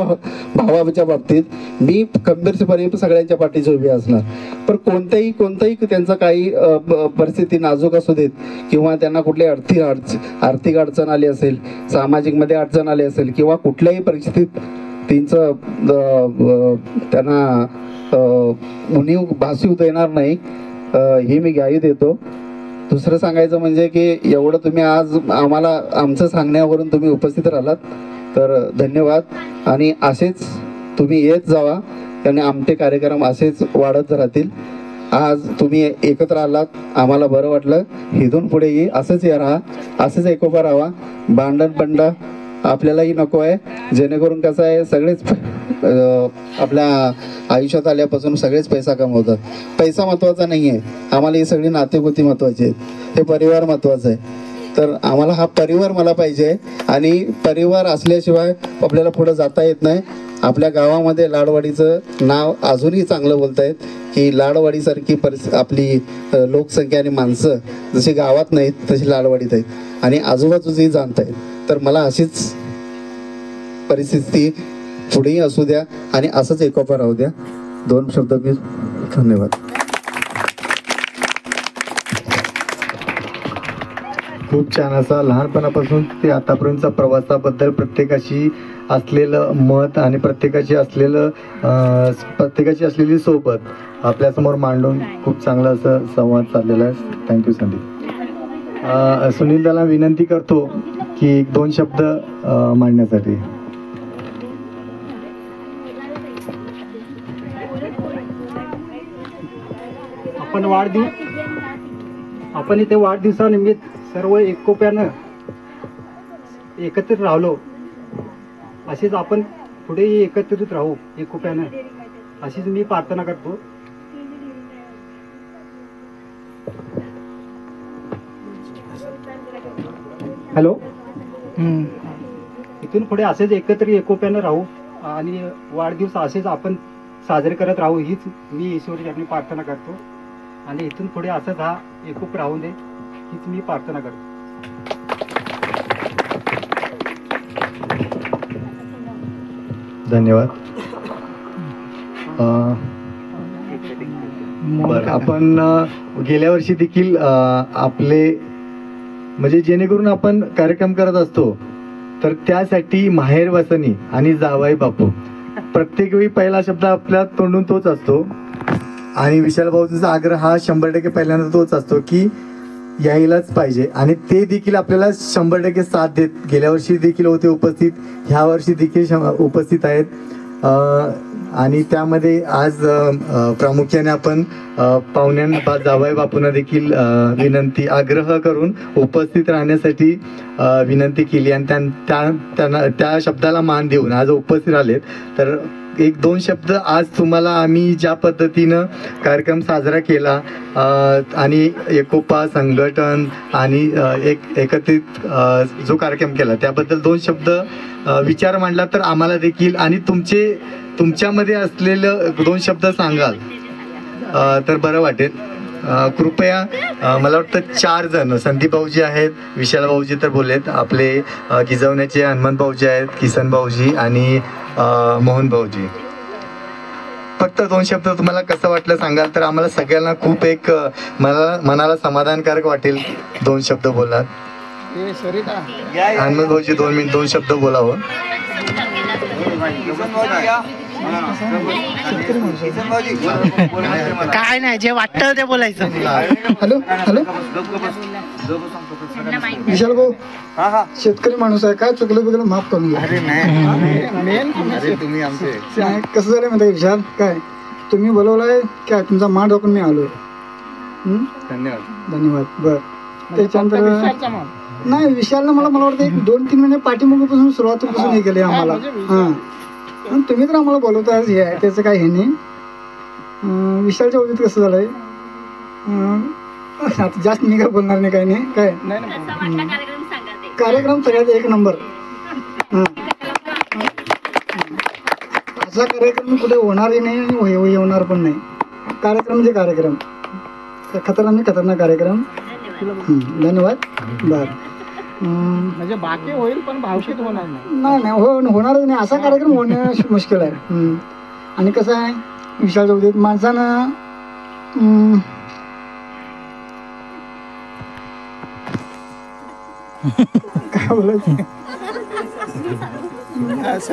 भावाच्या बाबतीत मी खंबीरपणे सगळ्यांच्या पाठीशी उभी असणार. पण कोणताही त्यांचं काही परिस्थिती नाजूक असू देत किंवा त्यांना कुठली आर्थिक अडचण आली असेल, सामाजिकमध्ये अडचण आली असेल किंवा कुठल्याही परिस्थितीत त्यांना उणीव भासू देणार नाही ही मी ग्वाही देतो. दुसरं सांगायचं म्हणजे की एवढं तुम्ही आज आम्हाला आमचं सांगण्यावरून तुम्ही उपस्थित राहिलात तर धन्यवाद. आणि असेच तुम्ही येत जावा आणि आमचे कार्यक्रम असेच वाढत राहतील. आज तुम्ही एकत्र आलात, आम्हाला बरं वाटलं. इथून पुढेही असंच राहा, असंच एकोपा राहा. भांडण आपल्यालाही नको आहे. जेणेकरून कसं आहे सगळेच आपल्या आयुष्यात आल्यापासून सगळेच पैसा कमवतात. पैसा महत्त्वाचा नाही आहे, आम्हाला ही सगळी नातेगोती महत्त्वाची आहेत. हे परिवार महत्त्वाचं आहे. तर आम्हाला हा परिवार मला पाहिजे आणि परिवार असल्याशिवाय आपल्याला पुढं जाता येत नाही. आपल्या गावामध्ये लाडवाडीचं नाव अजूनही चांगलं बोलत आहेत की लाडवाडीसारखी आपली लोकसंख्या आणि माणसं जशी गावात नाहीत तशी लाडवाडीत आहेत आणि आजूबाजूचंही जाणत आहेत. तर मला अशीच परिस्थिती पुढेही असू द्या आणि असंच एकोपा राहू द्या. 2 शब्द मी धन्यवाद. खूप छान असा लहानपणापासून ते आतापर्यंतचा प्रवासाबद्दल प्रत्येकाशी असलेलं मत आणि प्रत्येकाची असलेली सोबत आपल्यासमोर मांडून खूप चांगलं असं संवाद चाललेला आहे. थँक्यू संदीप. सुनील दाला विनंती करतो की 1-2 शब्द मांडण्यासाठी. आपण इथे वाढदिवसानिमित्त सर्व एकोप्यानं एकत्रित राहिलो. अशीच आपण पुढेही एकत्रित राहू एकोप्यानं अशीच मी प्रार्थना करतो. हॅलो. इथून पुढे असेच एकत्र एकोप्यानं राहू आणि वाढदिवस असेच आपण साजरे करत राहू हीच मी ईश्वराची प्रार्थना करतो. आणि इथून पुढे असंच हा एकोप राहू दे हीच मी प्रार्थना करतो. धन्यवाद. बरं, आपण गेल्या वर्षी देखील आपले म्हणजे जेणेकरून आपण कार्यक्रम करत असतो तर त्यासाठी माहेर वसनी आणि जावाई बापू प्रत्येक वेळी पहिला शब्द आपल्या तोंडून तोच असतो. आणि विशाल भाऊचा आग्रह हा 100% पहिल्यांदा तोच असतो की यायलाच पाहिजे. आणि ते देखील आपल्याला 100% साथ देत गेल्या वर्षी देखील होते उपस्थित, ह्या वर्षी देखील उपस्थित आहेत. आणि त्यामध्ये आज प्रामुख्याने आपण पाहुण्यांना जावई बापूंना देखील आग्रह करून उपस्थित राहण्यासाठी विनंती केली आणि त्यांना त्या शब्दाला मान देऊन आज उपस्थित राहिलेत. तर 1-2 शब्द आज तुम्हाला आम्ही ज्या पद्धतीनं कार्यक्रम साजरा केला आणि एकोपा संघटन आणि एकत्रित जो कार्यक्रम केला त्याबद्दल 2 शब्द विचार मांडला तर आम्हाला देखील आणि तुमच्यामध्ये असलेलं 2 शब्द सांगाल तर बरं वाटेल. कृपया मला वाटतं 4 जण संदीप भाऊजी आहेत, विशाल भाऊजी तर बोललेत, आपले गिजवण्याचे हनुमंत भाऊजी आहेत, किसन भाऊजी आणि मोहन भाऊजी. फक्त 2 शब्द तुम्हाला कसं वाटलं सांगाल तर आम्हाला सगळ्यांना खूप एक मनाला समाधानकारक वाटेल. 2 शब्द बोललात. हनुमंत भाऊजी 2 मिनिट 2 शब्द बोलावं. काय नाही, जे वाटतं ते बोलायचं. हॅलो हॅलो विशाल भाऊ, शेतकरी माणूस आहे, काय चुकलं बिकलं माफ करून घ्या. तुम्ही आमचे कसं झालं माहिती विशाल, काय तुम्ही बोलवलाय काय, तुमचा मान राखून मी आलोय. धन्यवाद. बर त्याच्यानंतर नाही विशालनं मला वाटतं 1-2-3 महिने पाठीमागेपासून सुरुवातीपासून हे केले आम्हाला. हां तुम्ही तर आम्हाला बोलवता हे आहे त्याचं काय हे नाही. विशालच्या बाबतीत कसं झालंय, आता जास्त मी काय बोलणार नाही, काय नाही काय कार्यक्रम सगळ्यात 1 नंबर. असा कार्यक्रम कुठे होणारही नाही आणि होणार पण नाही. कार्यक्रम म्हणजे कार्यक्रम, खतरनाक कार्यक्रम. धन्यवाद. बर म्हणजे बाकी होईल पण भावशीत होणार नाही होणारच नाही. असा कार्यक्रम होणं मुश्किल आहे. आणि कसं आहे विशाल चौधरीत माणसानं काय बोलायचं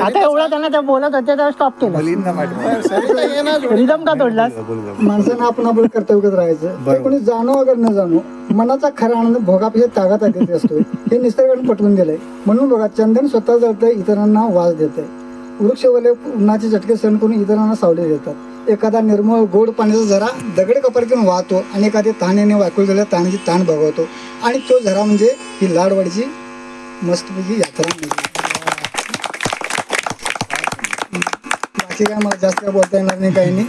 आता एवढं त्यांना ते बोलत होते तर स्टॉप केलं. रिदम का तोडलास? माणसानं आपण कर्तव्य राहायचं. ते कोणी जाणो अगर न जाणो मनाचा खरा आनंद भोगापेक्षा ताकद असतो. हे निसर्गाने पटवून दिलंय. म्हणून बघा चंदन स्वतः जळतंय, इतरांना वास देतंय. वृक्षवले उन्हाचे चटके सहन करून इतरांना सावली देतात. एखादा निर्मळ गोड पाण्याचा झरा दगड कपारीतून वाहतो आणि एखाद्या तहाण्याने वाकून झालेल्या ताणाची ताण बघवतो. आणि तो झरा म्हणजे ही लाडवाडीची मस्तपैकी यात्रा. बाकी काय मला जास्त काय बोलता येणार नाही, काही नाही.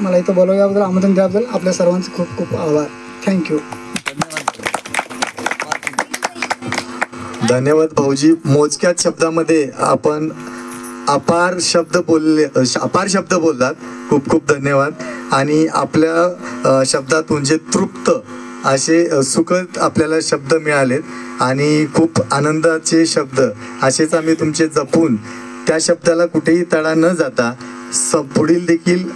मला इथं बोलवल्याबद्दल, आमंत्रण दिल्याबद्दल आपल्या सर्वांचे खूप खूप आभार. थँक्यू. धन्यवाद भाऊजी. मोजक्याच शब्दामध्ये आपण अपार शब्द बोललात. खूप खूप धन्यवाद. आणि आपल्या शब्दातून जे तृप्त असे सुखद आपल्याला शब्द मिळालेत आणि खूप आनंदाचे शब्द असेच आम्ही तुमचे जपून त्या शब्दाला कुठेही तडा न जाता पुढील देखील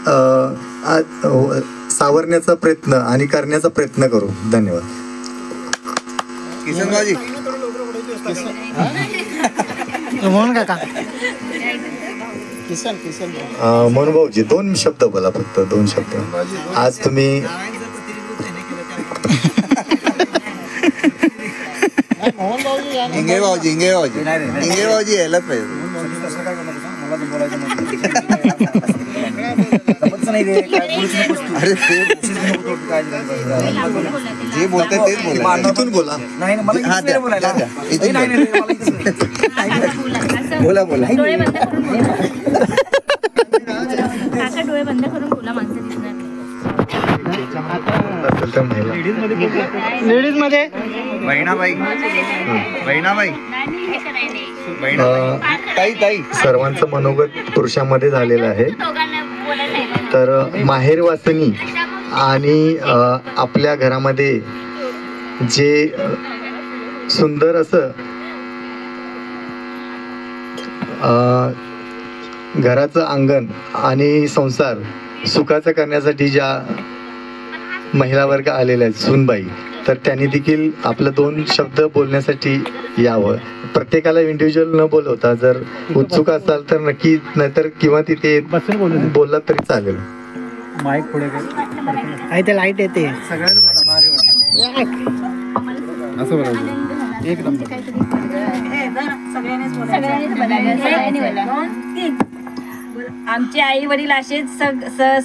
सावरण्याचा प्रयत्न आणि करण्याचा प्रयत्न करू. धन्यवाद. किसनबाजी म्हणून काका म्हणून भाऊजी 2 शब्द बोला, फक्त 2 शब्द. आज तुम्ही इंगे भाऊजी यायलाच पाहिजे. अरे जे बोलतात तेच बोला. इथून बोला. बोला डोळे बंद करून बोला, माणसं दिसणार लेडीज मध्ये सर्वांचं मनोगत पुरुषांमध्ये झालेलं आहे. तर माहेरवासनी आणि आपल्या घरामध्ये जे सुंदर असं घराचं अंगण आणि संसार सुखाचा करण्यासाठी ज्या महिला वर्ग आलेल्या आहेत, सूनबाई, तर त्यांनी देखील आपलं 2 शब्द बोलण्यासाठी यावं. प्रत्येकाला इंडिव्हिज्युअल न बोलवता जर उत्सुक असाल तर नक्की, नाहीतर किंवा तिथे बोललात तरी चालेल. माईक पुढे आहे ते लाईट येते. असं बोलायचं. एक नंबर. आमचे आई वडील असेच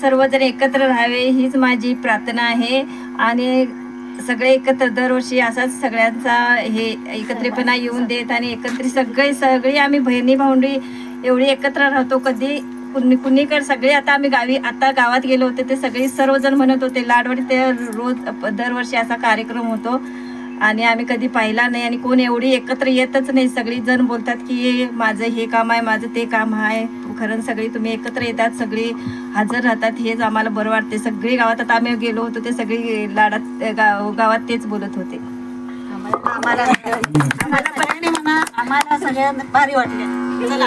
सर्वजण एकत्र राहावे हीच माझी प्रार्थना आहे. आणि सगळे एकत्र दरवर्षी असाच सगळ्यांचा हे एकत्रितपणा येऊन देत आणि एकत्रित सगळी आम्ही बहिणी भावंडी एवढी एकत्र राहतो. कधी कुणीकडे सगळे आता आम्ही गावात गेलो होते ते सगळे सर्वजण म्हणत होते लाडवाडी ते रोज दरवर्षी असा कार्यक्रम होतो आणि आम्ही कधी पाहिला नाही आणि कोण एवढी एकत्र येतच नाही. सगळी जण बोलतात की माझं हे काम आहे, माझं ते काम आहे. खरं सगळी तुम्ही एकत्र येतात, सगळी हजर राहतात, हेच आम्हाला बरं वाटते. सगळी गावात आता आम्ही गेलो होतो ते सगळी गावात तेच बोलत होते. आम्हाला सगळ्यांना भारी वाटले. चला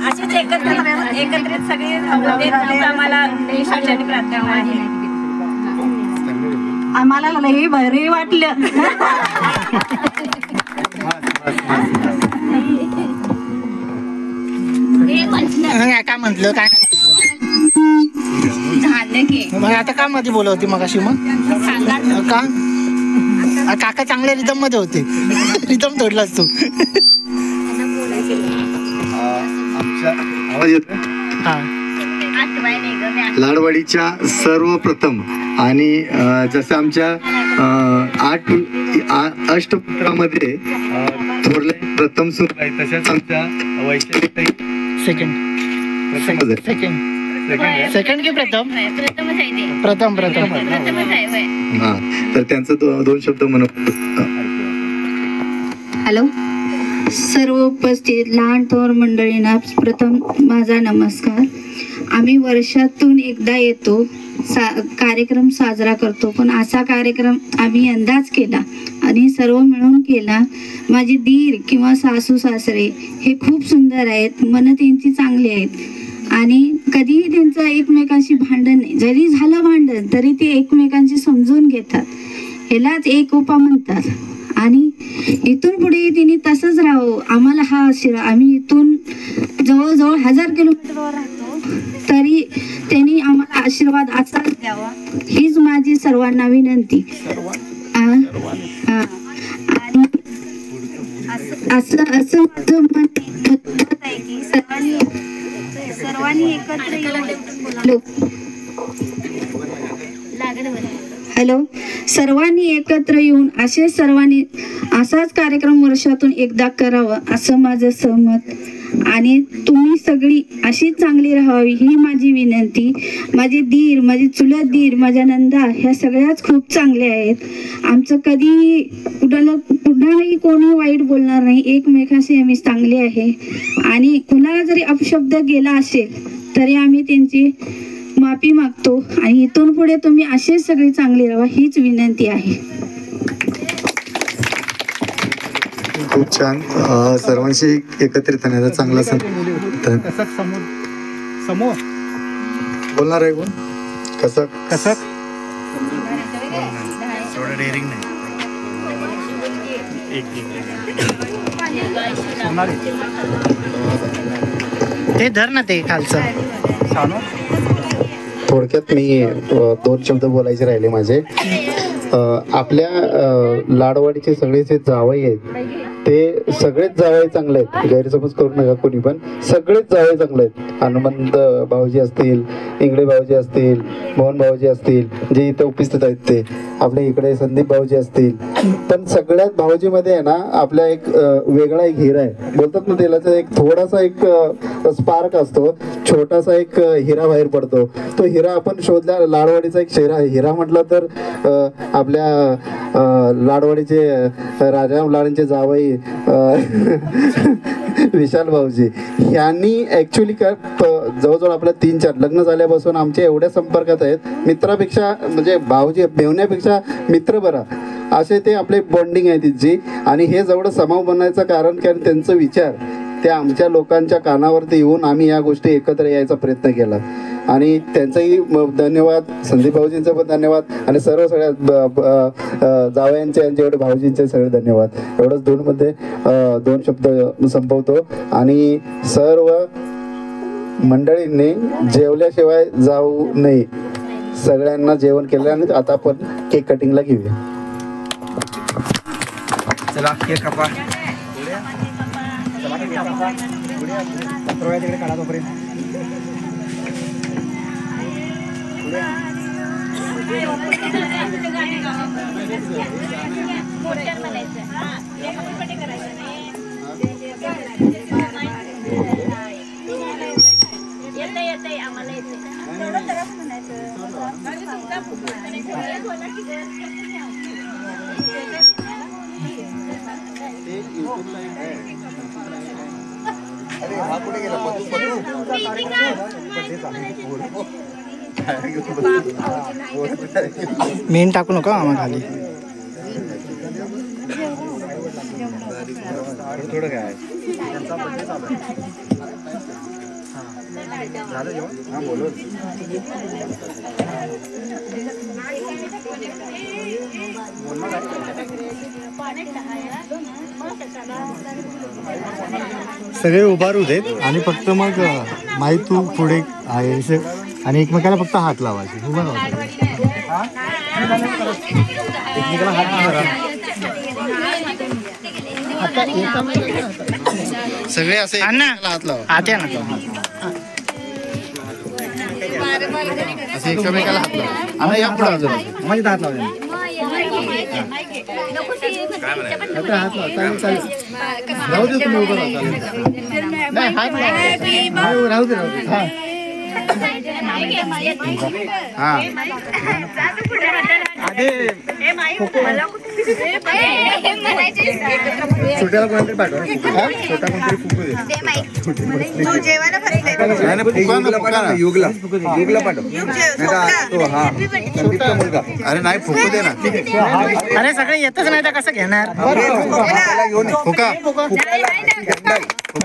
अशीच एकत्रित सगळे आम्हाला ईश्वराची प्रार्थना आहे. आम्हाला लई भारी वाटलं. काय म्हंटल काय झालं की मग आता का मध्ये बोलवती मग अशी मग का काका चांगल्या रिदम मध्ये होते. रिदम तोडलास तू. आवाज येतो. लाडवाडीच्या सर्वप्रथम आणि जसं आमच्या अष्टपुत्रामध्ये थोरले प्रथम सुरू आहे तशाच आमच्या वैशाली सेकंड की प्रथम प्रथम हा तर त्यांचं दोन शब्द म्हणत. हॅलो, सर्व उपस्थित लहान थोर मंडळींना प्रथम माझा नमस्कार. आम्ही वर्षातून एकदा येतो, कार्यक्रम साजरा करतो, पण असा कार्यक्रम आम्ही यंदाच केला आणि सर्व मिळून केला. माझे दीर किंवा सासू सासरे हे खूप सुंदर आहेत, मन त्यांची चांगली आहेत आणि कधीही त्यांचं एकमेकांशी भांडण नाही. जरी झालं भांडण तरी ते एकमेकांशी समजून घेतात. ह्यालाच एकोपा म्हणतात आणि इथून पुढे तिने तसंच राहावं आम्हाला हा आशीर्वाद. आम्ही इथून जवळजवळ 1000 किलोमीटरवर राहतो तरी त्यांनी आम्हाला आशीर्वाद असाच द्यावा हीच माझी सर्वांना विनंती. आणि असं माझं मत आहे की सर्वांनी एकत्र सर्वांनी एकत्र येऊन असाच कार्यक्रम वर्षातून एकदा करावा असं माझं सहमत. आणि तुम्ही सगळी अशीच चांगली राहावी ही माझी विनंती. माझे दीर, माझे चुलत दीर, माझ्या नंदा ह्या सगळ्याच खूप चांगल्या आहेत. आमचं कधी कुणालाही कोणी वाईट बोलणार नाही, एकमेकांशी आम्ही चांगले आहे आणि कुणाला जरी अपशब्द गेला असेल तरी आम्ही त्यांची माफी मागतो आणि इथून पुढे तुम्ही असेच सगळे चांगले राहा हीच विनंती आहे. खूप छान. सर्वांशी एकत्रित येण्याचा चांगला समोर बोलणार आहे कोण? कसं थोडं डेअरिंग नाही. ते धर ना ते खालचं. थोडक्यात मी 2 शब्द बोलायचे राहिले माझे. आपल्या लाडवाडीचे सगळे जे जावई आहेत ते सगळेच जावई चांगले आहेत, गैरसमज करू नका कोणी, पण सगळेच जावई चांगले आहेत. हनुमंत भाऊजी असतील, इंगळे भाऊजी असतील, मोहन भाऊजी असतील, जे इथे उपस्थित आहेत ते आपल्या इकडे संदीप भाऊजी असतील, पण सगळ्यात भाऊजीमध्ये आहे ना आपल्या एक वेगळा एक हिरा आहे. बोलतात ना तेलाचा एक थोडासा एक स्पार्क असतो, छोटासा एक हिरा बाहेर पडतो. तो हिरा आपण शोधला. लाडवाडीचा एक हिरा म्हटलं तर आपल्या लाडवाडीचे राजाराम लाडांचे जावई विशाल भाऊजी यांनी ऍक्च्युली जवळजवळ आपल्या 3-4 लग्न झाल्यापासून आमच्या एवढ्या संपर्कात आहेत, मित्रापेक्षा म्हणजे भाऊजी मेवण्यापेक्षा मित्र बरा असे ते आपले बॉन्डिंग आहे तिची. आणि हे जेवढं समाव बनवायचं कारण कारण त्यांचं विचार ते आमच्या लोकांच्या कानावरती येऊन आम्ही या गोष्टी एकत्र यायचा प्रयत्न केला आणि त्यांचाही धन्यवाद, संदीप भाऊजींचा पण धन्यवाद आणि सर्व सगळ्या जावयांचे आणि जेवढे भाऊजींचे सगळे धन्यवाद. एवढंच 2 शब्द संपवतो आणि सर्व मंडळींनी जेवल्याशिवाय जाऊ नये. सगळ्यांना जेवण केलं आणि आता आपण केक कटिंगला घेऊया. चला केक कापा. तिकडे काढा तोपर्यंत. मेन टाकू नका आम्हाला खाली. थोडं काय झालं जेवण? हां बोलू. सगळे उभारू देत आणि फक्त मग माई तू पुढे आहे आणि एकमेकाला फक्त हात लावायचे. उभा राहायचं. एकमेकाला हात मारा. सगळे असे हात लावा. असे एकमेकाला हात लावा. आणि या पुढे अजून माझे हात लावा. हात लावा. चालेल. राहू दे तुम्ही उभं राहा. नाही हात राहू दे. हा छोट्याला कोणतरी पाठवा. छोटा कोणतरी फुकू दे. युगला पाठव. मुलगा. अरे नाही फुकू दे ना. अरे सगळे येतच नाही तर कसं घेणार. फुका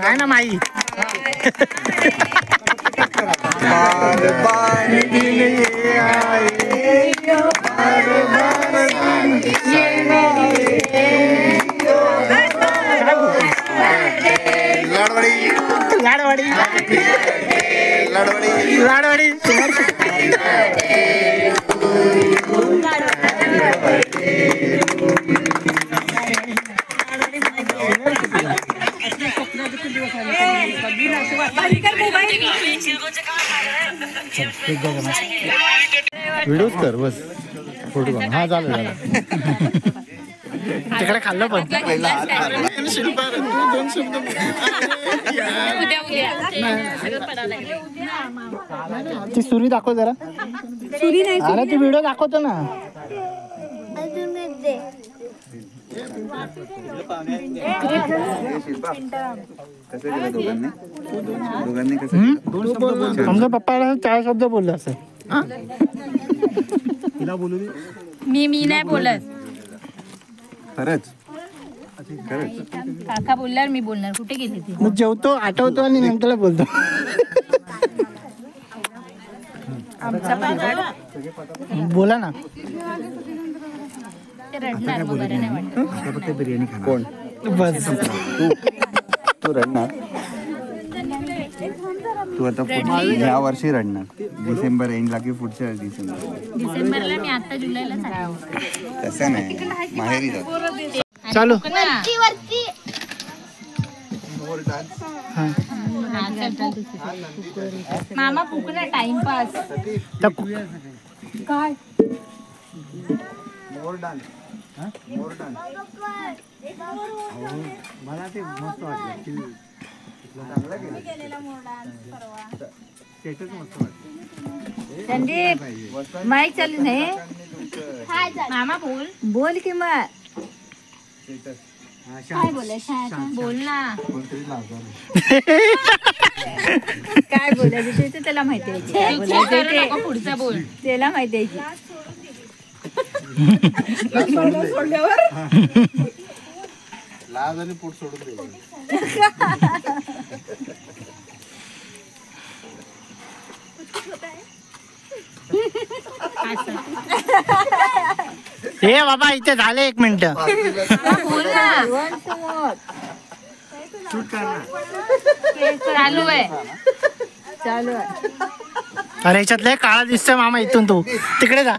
नाही ना माई. लाडवाडी व्हिडिओच कर बस. फोटो काढ. हा झालं. तिकडे खाल्लं पण. ती सुरी दाखव जरा. अरे ती व्हिडिओ दाखवतो ना. आमच्या पप्पाला 4 शब्द बोलले असं. तिला बोलू दे. मी नाही बोलत. खरंच काका बोलल्यावर मी बोलणार. कुठे गेली ती? मग जेवतो, आठवतो आणि नंतर बोलतो. बोला ना. रडणार वगैरे नाही वाटत. फक्त बिर्याणी खाणार. कोण? बस तू रडणार. तू आता ह्या वर्षी रडणार. डिसेंबर एंडला की पुढच्या डिसेंबरला. मी आता जुलैला सांगतो. तसं नाही, माहेरी जात. चालू. मामा फुकणं टाइमपास. काय मला ते मस्त वाटलं. संदीप माईक चालू नाही. मामा बोल की मग. काय बोल ना. काय बोलायचं ते त्याला माहिती आहे. पुढचा बोल त्याला माहिती आहे. सोडल्यावर लाज आणि पोट सोडून दे. हे बाबा इथे झाले 1 मिनिट. चालू आहे. अरे याच्यातलं काळा दिसतोय मामा. इथून तू तिकडे जा.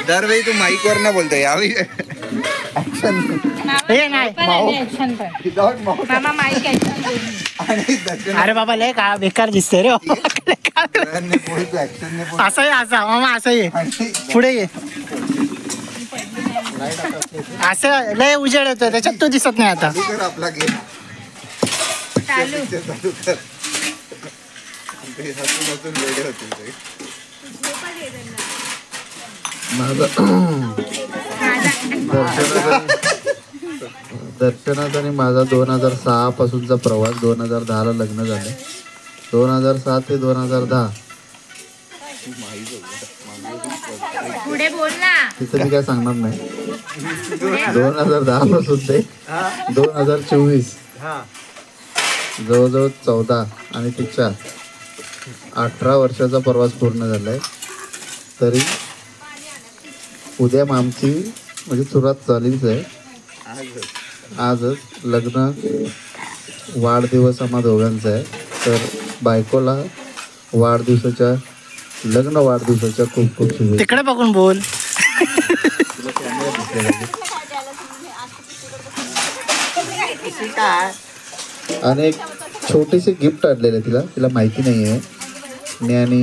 दरवेळी तू माईक वर ना बोलतोय. यावेळी हे नाही. मामा माईक आहे. अरे बाबा लय का बेकार दिसतोय रे. असं आहे. असा मामा असं ये. पुढे ये. असं लय उजेड येतोय त्याच्यात. तू दिसत नाही आता. आपला गेम चालू. दर्शनात आणि माझा 2006 पासूनचा प्रवास. 2010ला लग्न झालं. 2007 ते 2010 पुढे बोल ना. तिथं मी काय सांगणार नाही. 2010 पासून ते 2024 जवळजवळ 14 आणि तिच्या 18 वर्षाचा प्रवास पूर्ण झालाय. तरी उद्या आमची म्हणजे सुरुवात झालीच आहे. आजच लग्न वाढदिवस आम्हा दोघांचा आहे. तर बायकोला लग्न वाढदिवसाच्या खूप खूप शुभेच्छा. तिकडे बघून बोल. आणि एक छोटीशी गिफ्ट आणलेलं आहे तिला माहिती नाही आहे. मी आणि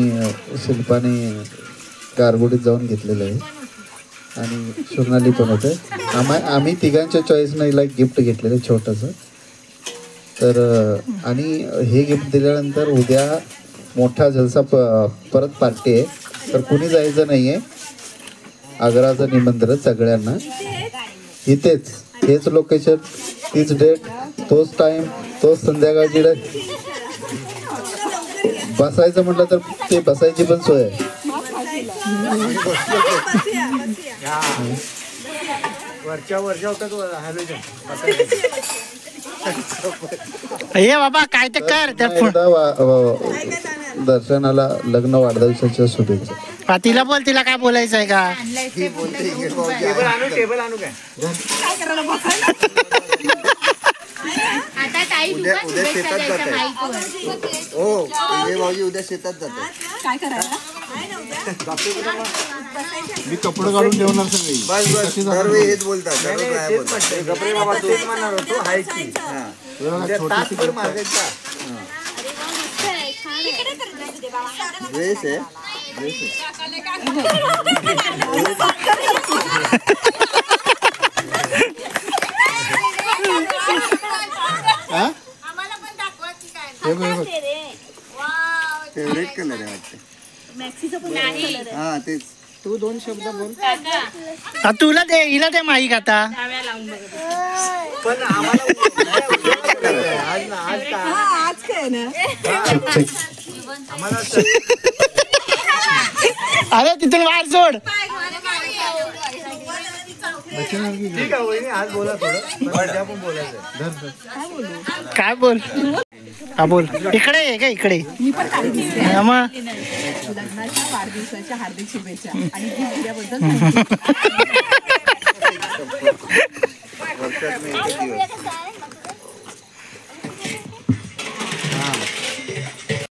शिल्पाने गारगोडीत जाऊन घेतलेलं आहे आणि सोनाली पण होते. आम्ही तिघांच्या चॉईसनं हिला एक गिफ्ट घेतलेलं आहे छोटंसं. तर आणि हे गिफ्ट दिल्यानंतर उद्या मोठा जलसा परत पार्टी आहे. तर कुणी जायचं नाही आहे. आग्राचं निमंत्रण सगळ्यांना. इथेच हेच लोकेशन, तीच डेट, तोच टाईम, तोच संध्याकाळची डेट. बसायचं म्हटलं तर ते बसायची पण सोय आहे. हे बाबा काय ते कर. दर्शनाला लग्न वाढदिवसाच्या शुभेच्छा. तिला बोल, तिला काय बोलायचं आहे का. उद्या शेतात जातात. हो भाऊजी उद्या शेतात जातात. काय करायला मी कपडे काढून ठेवणार सगळी. बस दरवेळी हेच बोलतात. ड्रेस आहे. फेवरेट कलर आहे वाटतं. हा तेच. तू 2 शब्द बोल. तुला दे, हिला दे माईक आता. आज काय ना अरे तिथून वार सोड. काय बोल. हा बोल. इकडे आहे का इकडे. मी पण काळी दिसते. मग लग्नाच्या वाढदिवसाच्या हार्दिक शुभेच्छा आणि वर्षात